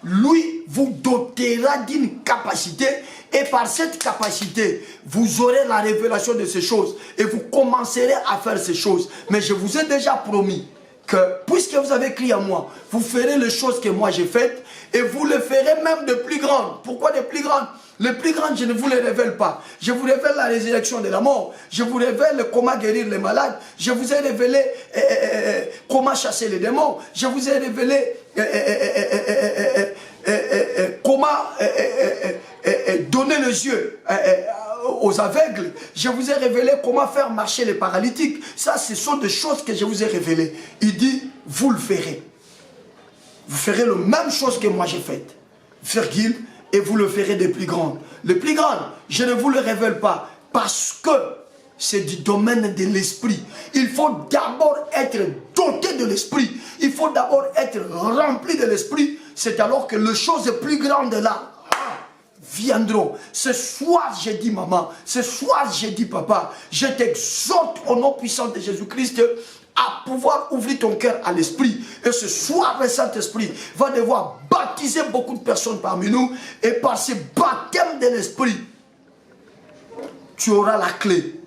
lui vous dotera d'une capacité, et par cette capacité, vous aurez la révélation de ces choses, et vous commencerez à faire ces choses. Mais je vous ai déjà promis que, puisque vous avez crié à moi, vous ferez les choses que moi j'ai faites, et vous les ferez même de plus grandes. Pourquoi de plus grandes? Les plus grandes, je ne vous les révèle pas. Je vous révèle la résurrection de la mort. Je vous révèle comment guérir les malades. Je vous ai révélé comment chasser les démons. Je vous ai révélé comment donner les yeux aux aveugles. Je vous ai révélé comment faire marcher les paralytiques. Ça, ce sont des choses que je vous ai révélées. Il dit, vous le ferez. Vous ferez la même chose que moi j'ai faite. Virgule. Et vous le ferez des plus grandes. Les plus grandes, je ne vous le révèle pas parce que c'est du domaine de l'esprit. Il faut d'abord être doté de l'esprit. Il faut d'abord être rempli de l'esprit. C'est alors que les choses plus grandes là viendront. Ce soir, j'ai dit maman, ce soir, j'ai dit papa, je t'exhorte au nom puissant de Jésus-Christ à pouvoir ouvrir ton cœur à l'esprit. Et ce soir, le Saint-Esprit va devoir baptiser beaucoup de personnes parmi nous. Et par ce baptême de l'esprit, tu auras la clé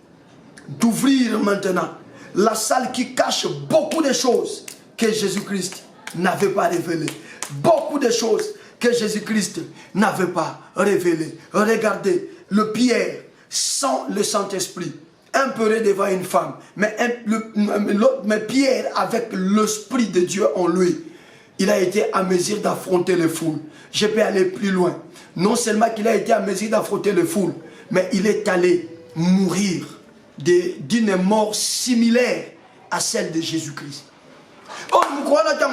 d'ouvrir maintenant la salle qui cache beaucoup de choses que Jésus-Christ n'avait pas révélées. Beaucoup de choses que Jésus-Christ n'avait pas révélées. Regardez, le Pierre sans le Saint-Esprit, un peu devant une femme, mais Pierre avec l'Esprit de Dieu en lui, il a été à mesure d'affronter les foules. Je peux aller plus loin. Non seulement qu'il a été à mesure d'affronter les foules, mais il est allé mourir d'une mort similaire à celle de Jésus-Christ. Oh, vous croyez que quand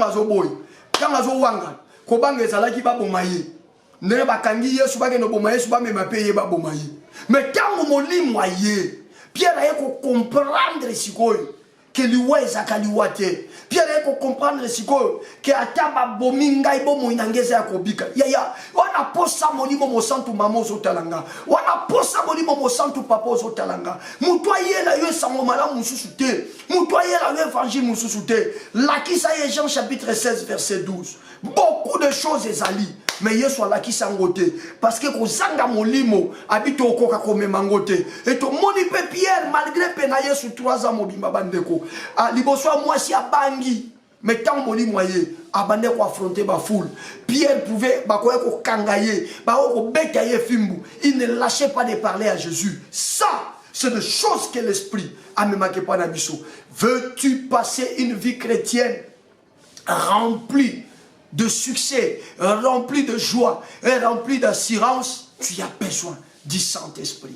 mais quand Pierre a comprendre ce que lui est Pierre a comprendre ce que ataba bominga ibo moinangeza yakobika ya wana posa molimo mo santu mamo zotalanga wana posa molimo mo santu papa zotalanga muto ayela yo sango malamu mususu te muto ayela yo évangile mususu te lakisa ye Jean chapitre 16 verset 12 beaucoup de choses ezali mais Yesu alakisa ngote parce que kozanga molimo abito okoka komema ngote et to moni pe Pierre malgré pena Yesu 3 ans mobimba bandeko liboso moi si abangi mais tant molimo ye abande ko affronter ba foule Pierre pouvait ba ko kangaye ba ko betaye fimbu il ne lâchait pas de parler à Jésus. Ça c'est des choses que l'esprit a me marqué par Nabiso. Veux-tu passer une vie chrétienne remplie de succès, rempli de joie et rempli d'assurance, tu as besoin du Saint-Esprit.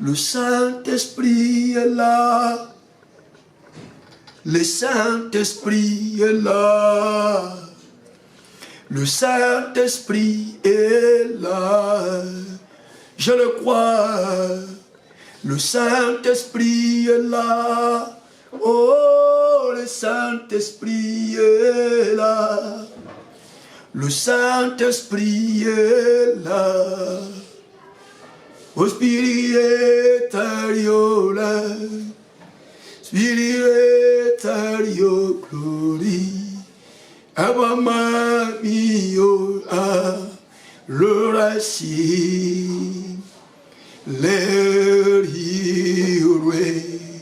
Le Saint-Esprit est là. Le Saint-Esprit est là. Le Saint-Esprit est là. Je le crois. Le Saint-Esprit est là. Oh, le Saint-Esprit est là. Le Saint-Esprit est là. Oh, Spiritualiola, Spiritualio glory, Abama mio a le racine, let you rain,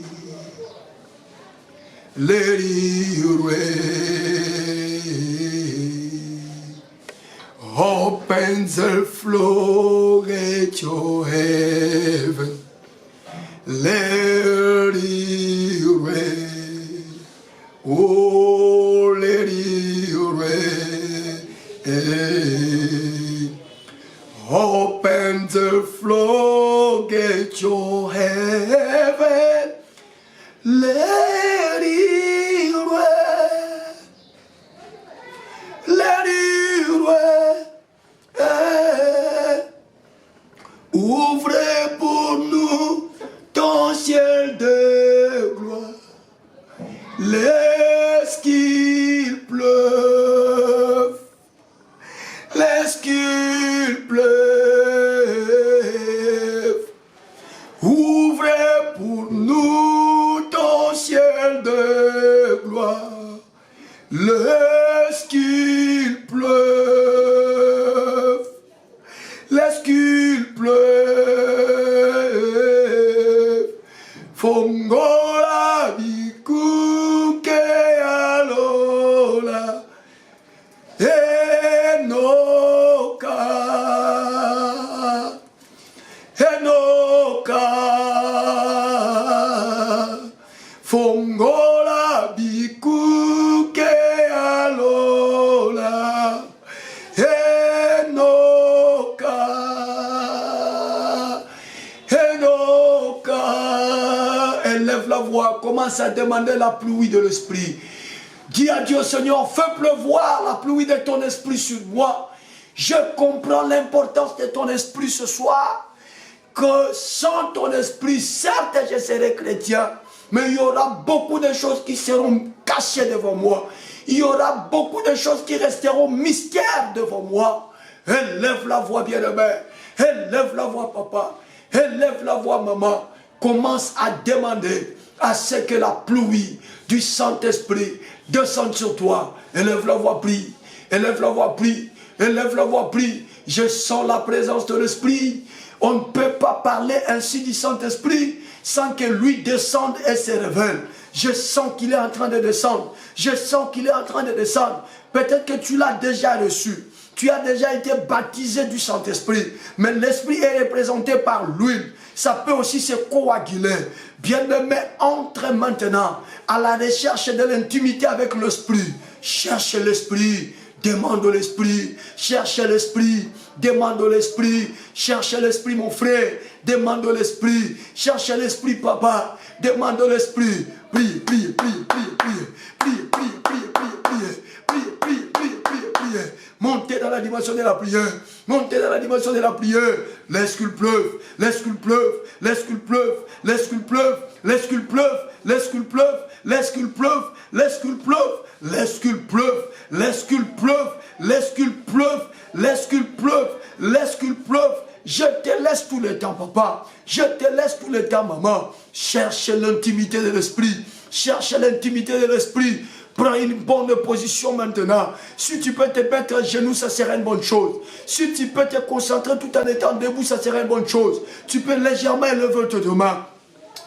let you rain. Open the floor at your heaven. Let it rain. Oh, let it rain. Open the floor at your heaven. Let it rain. Let it rain. Ouvrez pour nous ton ciel de gloire. Laisse qu'il pleuve. Laisse qu'il pleuve. Ouvrez pour nous ton ciel de gloire. Laisse qu'il pleuve. Laisse qu'il pleuve. Fongola bikuke alola. Enoka. Enoka. Fongola bikuke alola. Élève la voix, commence à demander la pluie de l'esprit. Dis à Dieu, Seigneur, fais pleuvoir la pluie de ton esprit sur moi. Je comprends l'importance de ton esprit ce soir. Que sans ton esprit, certes je serai chrétien, mais il y aura beaucoup de choses qui seront cachées devant moi. Il y aura beaucoup de choses qui resteront mystères devant moi. Élève la voix, bien-aimé. Élève la voix, papa. Élève la voix, maman. Commence à demander à ce que la pluie du Saint-Esprit descende sur toi. Élève la voix, prie. Élève la voix, prie. Élève la voix, prie. Je sens la présence de l'Esprit. On ne peut pas parler ainsi du Saint-Esprit sans que lui descende et se révèle. Je sens qu'il est en train de descendre. Je sens qu'il est en train de descendre. Peut-être que tu l'as déjà reçu. Tu as déjà été baptisé du Saint-Esprit. Mais l'Esprit est représenté par l'huile. Ça peut aussi se coaguler. Bien-aimé, entre maintenant à la recherche de l'intimité avec l'Esprit. Cherche l'Esprit. Demande l'Esprit. Cherche l'Esprit. Demande l'Esprit. Cherche l'Esprit, mon frère. Demande l'Esprit. Cherche l'Esprit, papa. Demande l'Esprit. Prie, prie, prie, prie, prie. Prie, prie, prie, prie, prie. Prie, prie, prie, prie, prie. Montez dans la dimension de la prière. Montez dans la dimension de la prière. Laisse qu'il pleuve. Laisse qu'il pleuve. Laisse qu'il pleuve. Laisse qu'il pleuve. Laisse qu'il pleuve. Laisse qu'il pleuve. Laisse qu'il pleuve. Laisse qu'il pleuve. Laisse qu'il pleuve. Laisse qu'il pleuve. Laisse qu'il pleuve. Laisse qu'il pleuve. Laisse qu'il pleuve. Je te laisse tout le temps, papa. Je te laisse tout le temps, maman. Cherche l'intimité de l'esprit. Cherche l'intimité de l'esprit. Prends une bonne position maintenant. Si tu peux te mettre à genoux, ça serait une bonne chose. Si tu peux te concentrer tout en étant debout, ça serait une bonne chose. Tu peux légèrement élever tes deux mains.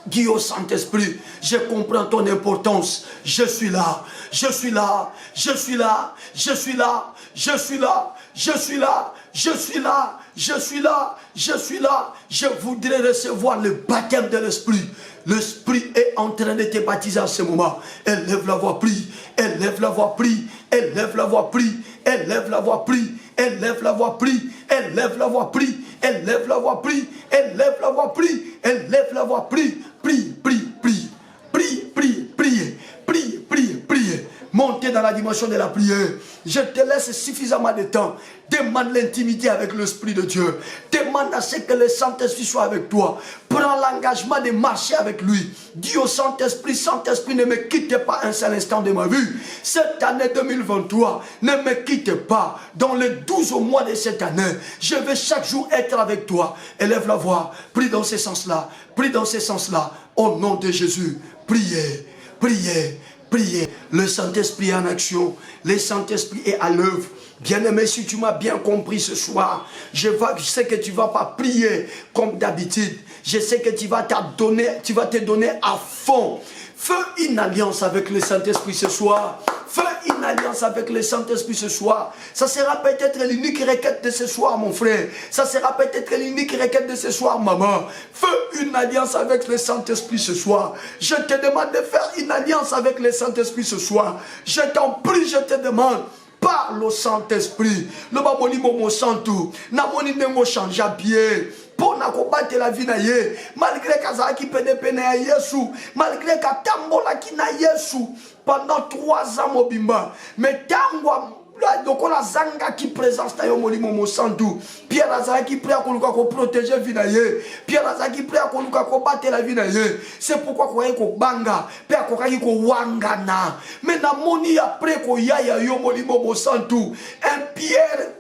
Dis au Saint-Esprit, je comprends ton importance. Je suis là. Je suis là. Je suis là. Je suis là. Je suis là. Je suis là. Je suis là. Je suis là. Je suis là. Je voudrais recevoir le baptême de l'Esprit. L'Esprit est en train de te baptiser en ce moment. Élève la voix, prie. Élève la voix, prie. Élève la voix, prie. Élève la voix, prie. Élève la voix, prie. Élève la voix, prie. Élève la voix, prie. Élève la voix, prie. Élève la voix, prie. Prie, prie, prie. Prie, prie, prie. Prie, prie, prie. Montez dans la dimension de la prière. Je te laisse suffisamment de temps. Demande l'intimité avec l'Esprit de Dieu. Demande à ce que le Saint-Esprit soit avec toi. Prends l'engagement de marcher avec lui. Dis au Saint-Esprit, Saint-Esprit, ne me quitte pas un seul instant de ma vie. Cette année 2023, ne me quitte pas. Dans les 12 mois de cette année, je vais chaque jour être avec toi. Élève la voix. Prie dans ce sens-là. Prie dans ce sens-là. Au nom de Jésus. Priez. Priez. Priez. Le Saint-Esprit est en action. Le Saint-Esprit est à l'œuvre. Bien-aimé, si tu m'as bien compris ce soir, je sais que tu ne vas pas prier comme d'habitude. Je sais que tu vas te donner à fond. Fais une alliance avec le Saint-Esprit ce soir. Fais une alliance avec le Saint-Esprit ce soir. Ça sera peut-être l'unique requête de ce soir, mon frère. Ça sera peut-être l'unique requête de ce soir, maman. Fais une alliance avec le Saint-Esprit ce soir. Je te demande de faire une alliance avec le Saint-Esprit ce soir. Je t'en prie, je te demande. Parle au Saint-Esprit. Le baboli momo santu. Na moni nengo change à pied. Pour na combattre la vie na ye. Malgré kaza qui pene à Yesu. Malgré katambola ki na Yesu. Pendant 3 ans mobimba. Mais tangwa. Donc on a zanga qui présence na yo molimo mo santu. Pierre Azara qui prie à koluka ko protéger vie na ye. Pierre Azara qui prie à koluka ko battre la vie na ye. C'est pourquoi ko ko banga, pe ko ka ko wangana. Mais na moni après ko yaya yo molimo mo santu. Un Pierre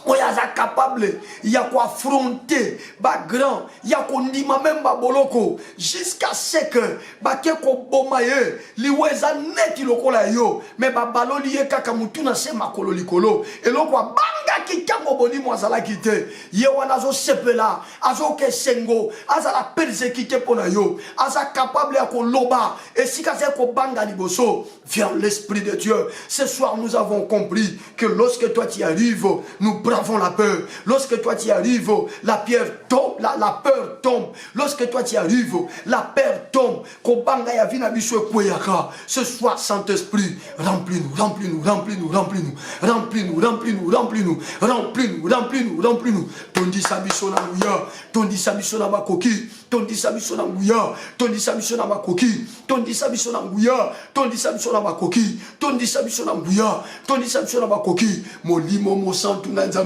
oyaza capable, il y a quoi affronter, ba grand, il y a quoi ndima même ba boloko, jusqu'à ce que ba keko bomaye, liweza neti lokola yo, mais ba baloli ye kaka mutuna se makolo likolo, et lokwa banga ki kango boni mwazala kite, ye wana zo sepela, azo ke sengo, aza la persécuté pona yo, aza capable ya ko loba, et si kase ko banga liboso, viens l'Esprit de Dieu. Ce soir nous avons compris que lorsque toi tu arrives, nous bravons la peur. Lorsque toi tu arrives, la pierre tombe, la peur tombe. Lorsque toi tu arrives, la peur tombe. Ce soir, Saint-Esprit, remplis-nous, remplis-nous, remplis-nous, remplis-nous, remplis-nous, remplis-nous, remplis-nous, remplis-nous, remplis-nous, remplis-nous. Tondi sabisona mouya, tondi sabisona makoki, tondi sabisona mouya, tondi sabisona makoki, tondi sabisona mouya, tondi sabisona makoki, tondi sabisona mouya, tondi sabisona makoki, molimo mo santu nanzambe.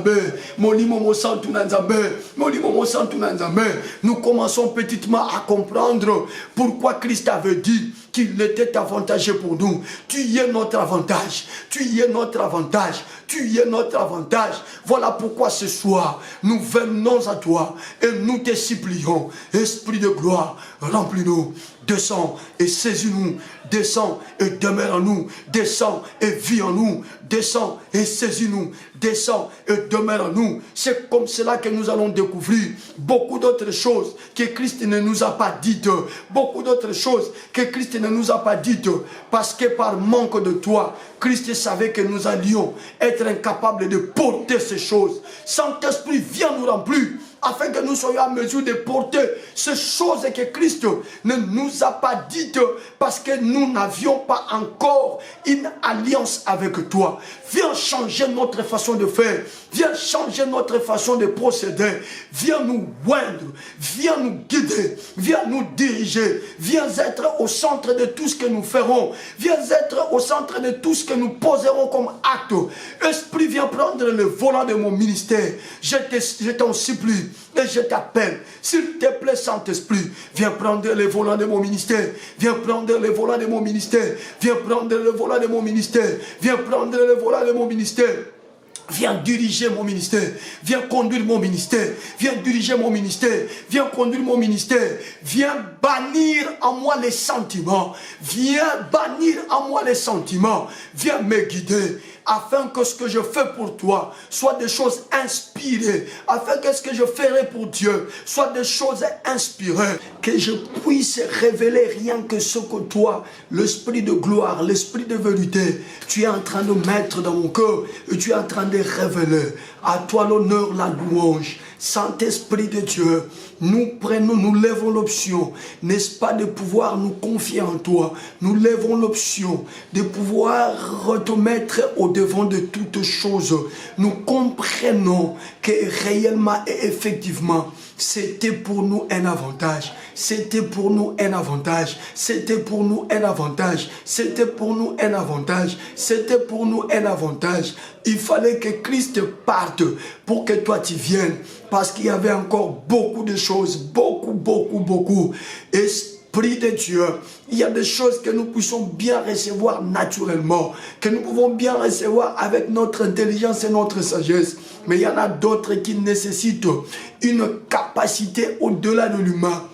Nous commençons petitement à comprendre pourquoi Christ avait dit qu'il était avantageux pour nous. Tu y es notre avantage. Tu y es notre avantage. Tu y es notre avantage. Voilà pourquoi ce soir, nous venons à toi et nous te supplions. Esprit de gloire, remplis-nous. Descends et saisis-nous. Descends et demeure en nous. Descends et vis en nous. Descends et saisis-nous. Descends et demeure en nous. C'est comme cela que nous allons découvrir beaucoup d'autres choses que Christ ne nous a pas dites. Beaucoup d'autres choses que Christ ne nous a pas dites. Parce que par manque de toi, Christ savait que nous allions être incapables de porter ces choses. Saint-Esprit, viens nous remplir, afin que nous soyons en mesure de porter ces choses que Christ ne nous a pas dites, parce que nous n'avions pas encore une alliance avec toi. Viens changer notre façon de faire. Viens changer notre façon de procéder. Viens nous oindre. Viens nous guider. Viens nous diriger. Viens être au centre de tout ce que nous ferons. Viens être au centre de tout ce que nous poserons comme acte. Esprit, viens prendre le volant de mon ministère. Je t'en supplie et je t'appelle. S'il te plaît, Saint-Esprit, viens prendre le volant de mon ministère. Viens prendre le volant de mon ministère. Viens prendre le volant de mon ministère. Viens prendre le volant de mon ministère. Viens diriger mon ministère. Viens conduire mon ministère. Viens diriger mon ministère. Viens conduire mon ministère. Viens bannir en moi les sentiments. Viens bannir en moi les sentiments. Viens me guider. Afin que ce que je fais pour toi soit des choses inspirées. Afin que ce que je ferai pour Dieu soit des choses inspirées. Que je puisse révéler rien que ce que toi, l'esprit de gloire, l'esprit de vérité, tu es en train de mettre dans mon cœur et tu es en train de révéler. À toi l'honneur, la louange. Saint-Esprit de Dieu, nous lèvons l'option, n'est-ce pas, de pouvoir nous confier en toi. Nous lèvons l'option de pouvoir te mettre au devant de toutes choses. Nous comprenons que réellement et effectivement, c'était pour nous un avantage. C'était pour nous un avantage. C'était pour nous un avantage. C'était pour nous un avantage. C'était pour nous un avantage. Il fallait que Christ parte pour que toi tu viennes. Parce qu'il y avait encore beaucoup de choses. Beaucoup. Esprit de Dieu, il y a des choses que nous puissions bien recevoir naturellement, que nous pouvons bien recevoir avec notre intelligence et notre sagesse. Mais il y en a d'autres qui nécessitent une capacité au-delà de l'humain,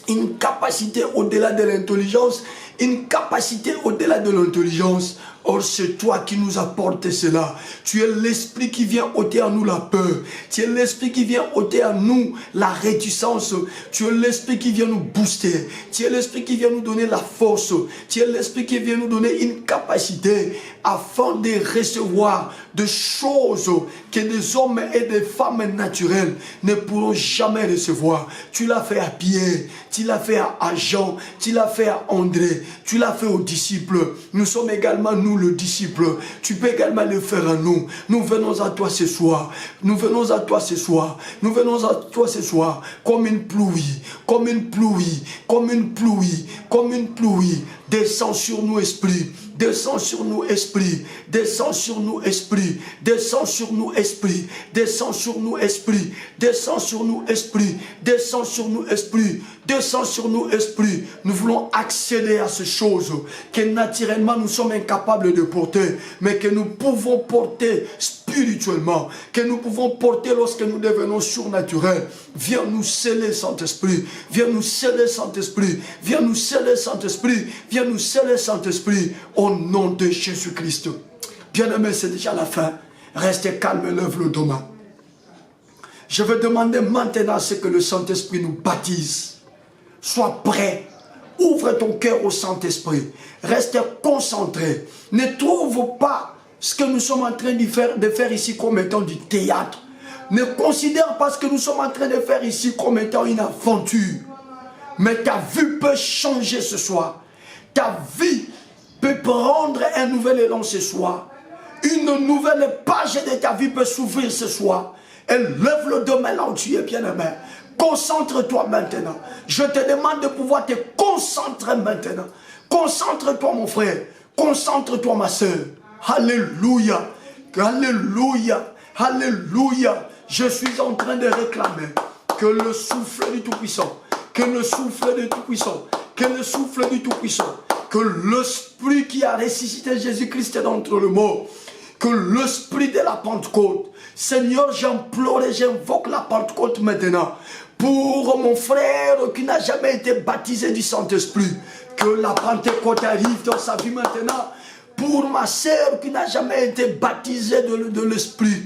une capacité au-delà de l'intelligence, une capacité au-delà de l'intelligence. Or, c'est toi qui nous apportes cela. Tu es l'esprit qui vient ôter en nous la peur. Tu es l'esprit qui vient ôter en nous la réticence. Tu es l'esprit qui vient nous booster. Tu es l'esprit qui vient nous donner la force. Tu es l'esprit qui vient nous donner une capacité afin de recevoir des choses que des hommes et des femmes naturelles ne pourront jamais recevoir. Tu l'as fait à Pierre, tu l'as fait à Jean, tu l'as fait à André, tu l'as fait aux disciples. Nous sommes également nous le disciple. Tu peux également le faire à nous. Nous venons à toi ce soir. Nous venons à toi ce soir. Nous venons à toi ce soir comme une pluie, comme une pluie, comme une pluie, comme une pluie. Descends sur nous, Esprit. Descends sur nous, Esprit. Descends sur nous, Esprit. Descends sur nous, Esprit. Descends sur nous, Esprit. Descends sur nous, Esprit. Descends sur nous, Esprit. Descends sur nous, Esprit. Nous voulons accéder à ces choses que naturellement nous sommes incapables de porter, mais que nous pouvons porter spirituellement, que nous pouvons porter lorsque nous devenons surnaturels. Viens nous sceller, Saint-Esprit. Viens nous sceller, Saint-Esprit. Viens nous sceller, Saint-Esprit. Viens nous sceller, Saint-Esprit. Au nom de Jésus-Christ. Bien-aimé, c'est déjà la fin. Restez calme, lève le dos. Je vais demander maintenant ce que le Saint-Esprit nous baptise. Sois prêt. Ouvre ton cœur au Saint-Esprit. Reste concentré. Ne trouve pas ce que nous sommes en train de faire ici comme étant du théâtre. Ne considère pas ce que nous sommes en train de faire ici comme étant une aventure. Mais ta vie peut changer ce soir. Ta vie peut prendre un nouvel élan ce soir. Une nouvelle page de ta vie peut s'ouvrir ce soir. Et lève le dos maintenant où tu es, bien-aimé. Concentre-toi maintenant. Je te demande de pouvoir te concentrer maintenant. Concentre-toi, mon frère. Concentre-toi, ma soeur. Alléluia. Alléluia. Alléluia. Je suis en train de réclamer que le souffle du Tout-Puissant, que le souffle du Tout-Puissant, que le souffle du Tout-Puissant, que l'Esprit qui a ressuscité Jésus-Christ d'entre les morts, que l'Esprit de la Pentecôte, Seigneur, j'implore et j'invoque la Pentecôte maintenant, pour mon frère qui n'a jamais été baptisé du Saint-Esprit, que la Pentecôte arrive dans sa vie maintenant, pour ma sœur qui n'a jamais été baptisée de l'Esprit,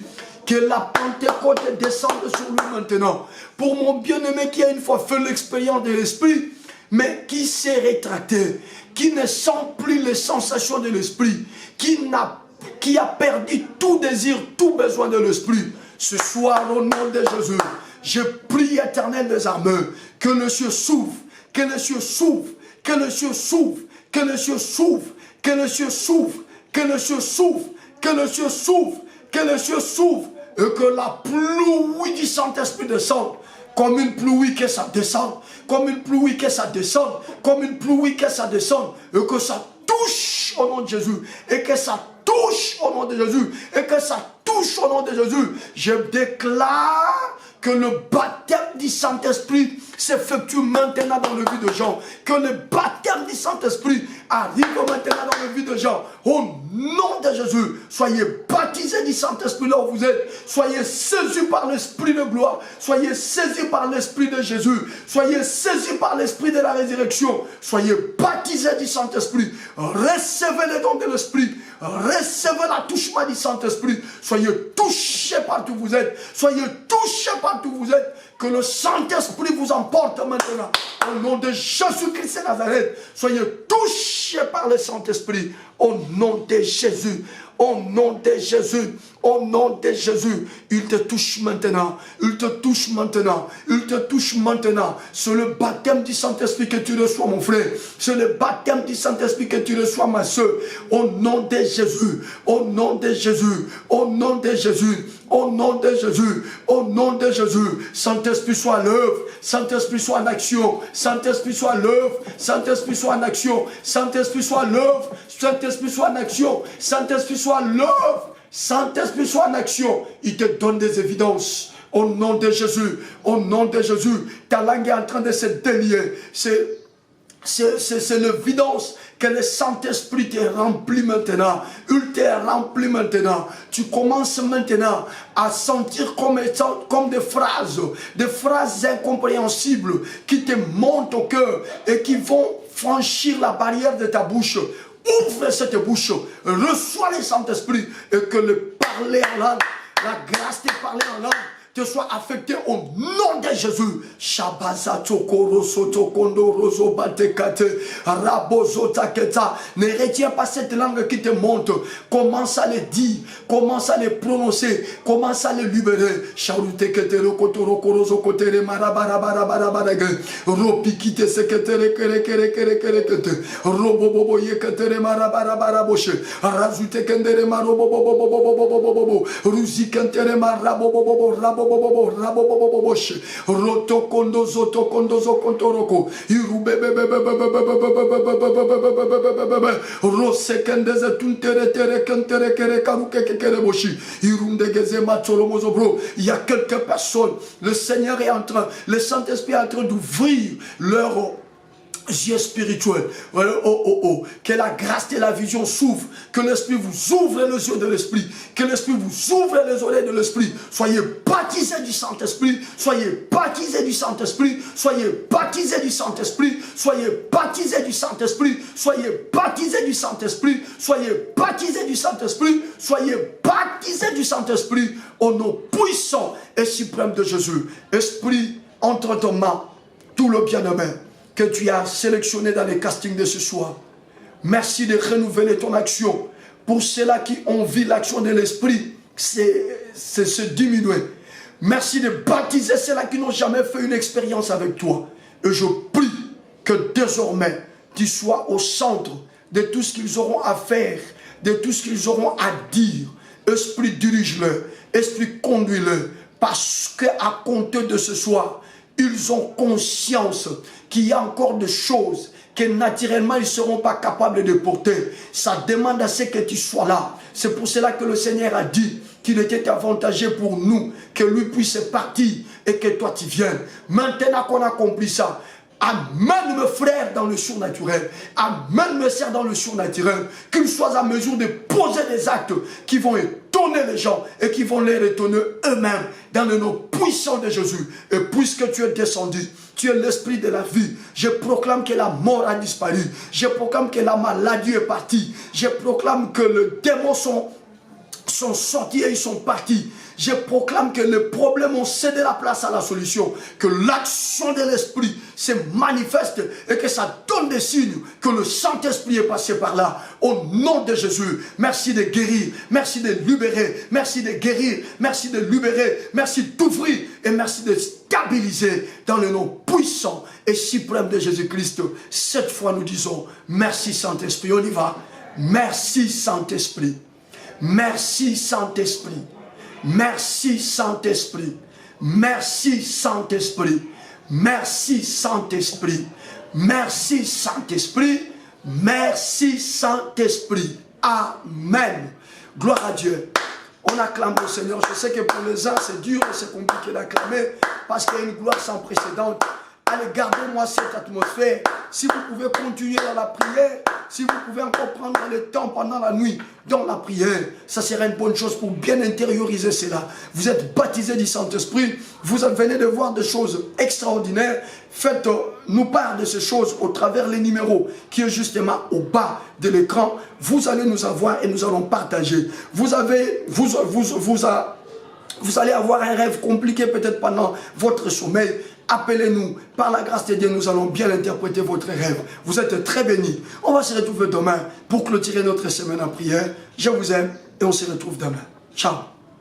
que la Pentecôte descende sur lui maintenant, pour mon bien-aimé qui a une fois fait l'expérience de l'Esprit, mais qui s'est rétracté, qui ne sent plus les sensations de l'Esprit, qui a perdu tout désir, tout besoin de l'Esprit. Ce soir, au nom de Jésus, je prie, Éternel des armées, que le ciel s'ouvre, que le ciel s'ouvre, que le ciel s'ouvre, que le ciel s'ouvre, que le ciel s'ouvre, que le ciel s'ouvre, que le ciel s'ouvre, que le ciel s'ouvre, et que la pluie du Saint-Esprit descende, comme une pluie que ça descende, comme une pluie que ça descende, comme une pluie que ça descende, et que ça touche au nom de Jésus, et que ça touche au nom de Jésus, et que ça touche au nom de Jésus. Je déclare que le baptême du Saint-Esprit s'effectue maintenant dans le vie de gens. Que le baptême du Saint-Esprit arrive maintenant dans le vie de gens. Au nom de Jésus, soyez baptisés du Saint-Esprit là où vous êtes. Soyez saisis par l'Esprit de gloire. Soyez saisis par l'Esprit de Jésus. Soyez saisis par l'Esprit de la résurrection. Soyez baptisés du Saint-Esprit. Recevez les dons de l'Esprit. Recevez l'attouchement du Saint-Esprit. Soyez touchés partout où vous êtes. Soyez touchés partout où vous êtes. Que le Saint-Esprit vous emporte maintenant. Au nom de Jésus-Christ de Nazareth. Soyez touchés par le Saint-Esprit. Au nom de Jésus. Au nom de Jésus. Au nom de Jésus. Il te touche maintenant. Il te touche maintenant. Il te touche maintenant. C'est le baptême du Saint-Esprit que tu reçois, mon frère. C'est le baptême du Saint-Esprit que tu reçois, ma soeur. Au nom de Jésus. Au nom de Jésus. Au nom de Jésus. Au nom de Jésus, au nom de Jésus, Saint-Esprit soit à l'œuvre, Saint-Esprit soit en action, Saint-Esprit soit à l'œuvre, Saint-Esprit soit en action, Saint-Esprit soit à l'œuvre, Saint-Esprit soit en action, Saint-Esprit soit à l'œuvre, Saint-Esprit soit en action. Il te donne des évidences. Au nom de Jésus, au nom de Jésus, ta langue est en train de se délier. C'est l'évidence que le Saint-Esprit te remplit maintenant. Il te remplit maintenant. Tu commences maintenant à sentir comme des phrases incompréhensibles qui te montent au cœur et qui vont franchir la barrière de ta bouche. Ouvre cette bouche, reçois le Saint-Esprit et que le parler en langue, la grâce de parler en langue, te soit affecté au nom de Jésus. Shabaza Tokoro Soto Kondo Roso Batekate Rabozo Taketa. Ne retiens pas cette langue qui te monte. Commence à le dire, commence à le prononcer, commence à le libérer. Charute Ketero Kotoro Korozo Kotere Marabarabarabarabarage. Ropikite Seketere Kere Kere Kere Kere Kete. Robobobo Yeketere Marabarabaraboshe. Razute Kendere Marobobobobobobobobobobo. Ruzi Kentere Marabobobobo Rabo Roto kondozo to kondozo kontoroko Rose kendeze tuntere tere kentere kere karuke kere boshi irundegeze matsolomozo bro. Il y a quelques personnes, le Seigneur est en train, le Saint-Esprit est en train d'ouvrir leur yeux spirituels. Que la grâce et la vision s'ouvrent. Que l'Esprit vous ouvre les yeux de l'Esprit. Que l'Esprit vous ouvre les oreilles de l'Esprit. Soyez baptisés du Saint-Esprit. Soyez baptisés du Saint-Esprit. Soyez baptisés du Saint-Esprit. Soyez baptisés du Saint-Esprit. Soyez baptisés du Saint-Esprit. Soyez baptisés du Saint-Esprit. Soyez baptisés du Saint-Esprit. Au nom puissant et suprême de Jésus. Esprit, entre tes mains tout le bien-aimé que tu as sélectionné dans les castings de ce soir. Merci de renouveler ton action. Pour ceux-là qui ont vu l'action de l'Esprit, c'est se diminuer. Merci de baptiser ceux-là qui n'ont jamais fait une expérience avec toi. Et je prie que désormais, tu sois au centre de tout ce qu'ils auront à faire, de tout ce qu'ils auront à dire. Esprit, dirige-le. Esprit, conduis-le. Parce qu'à compter de ce soir, ils ont conscience qu'il y a encore des choses que naturellement ils ne seront pas capables de porter. Ça demande à ce que tu sois là. C'est pour cela que le Seigneur a dit qu'il était avantageux pour nous que lui puisse partir et que toi tu viennes. Maintenant qu'on a accompli ça, amène mes frères dans le surnaturel. Amène mes sœurs dans le surnaturel. Qu'ils soient à mesure de poser des actes qui vont étonner les gens et qui vont les étonner eux-mêmes dans le nom puissant de Jésus. Et puisque tu es descendu, tu es l'esprit de la vie. Je proclame que la mort a disparu. Je proclame que la maladie est partie. Je proclame que les démons sont sortis et ils sont partis. Je proclame que les problèmes ont cédé la place à la solution, que l'action de l'Esprit se manifeste et que ça donne des signes que le Saint-Esprit est passé par là. Au nom de Jésus, merci de guérir, merci de libérer, merci de guérir, merci de libérer, merci d'ouvrir et merci de stabiliser dans le nom puissant et suprême de Jésus-Christ. Cette fois nous disons merci Saint-Esprit, on y va. Merci Saint-Esprit, merci Saint-Esprit. Merci Saint-Esprit, merci Saint-Esprit, merci Saint-Esprit, merci Saint-Esprit, merci Saint-Esprit. Amen. Gloire à Dieu. On acclame le Seigneur. Je sais que pour les uns c'est dur et c'est compliqué d'acclamer parce qu'il y a une gloire sans précédent. Allez, gardez-moi cette atmosphère. Si vous pouvez continuer dans la prière, si vous pouvez encore prendre le temps pendant la nuit dans la prière, ça serait une bonne chose pour bien intérioriser cela. Vous êtes baptisés du Saint-Esprit, vous venez de voir des choses extraordinaires. Faites-nous part de ces choses au travers les numéros qui est justement au bas de l'écran. Vous allez nous avoir et nous allons partager. Vous allez avoir un rêve compliqué peut-être pendant votre sommeil. Appelez-nous, par la grâce de Dieu, nous allons bien interpréter votre rêve. Vous êtes très bénis. On va se retrouver demain pour clôturer notre semaine en prière. Je vous aime. et on se retrouve demain. Ciao.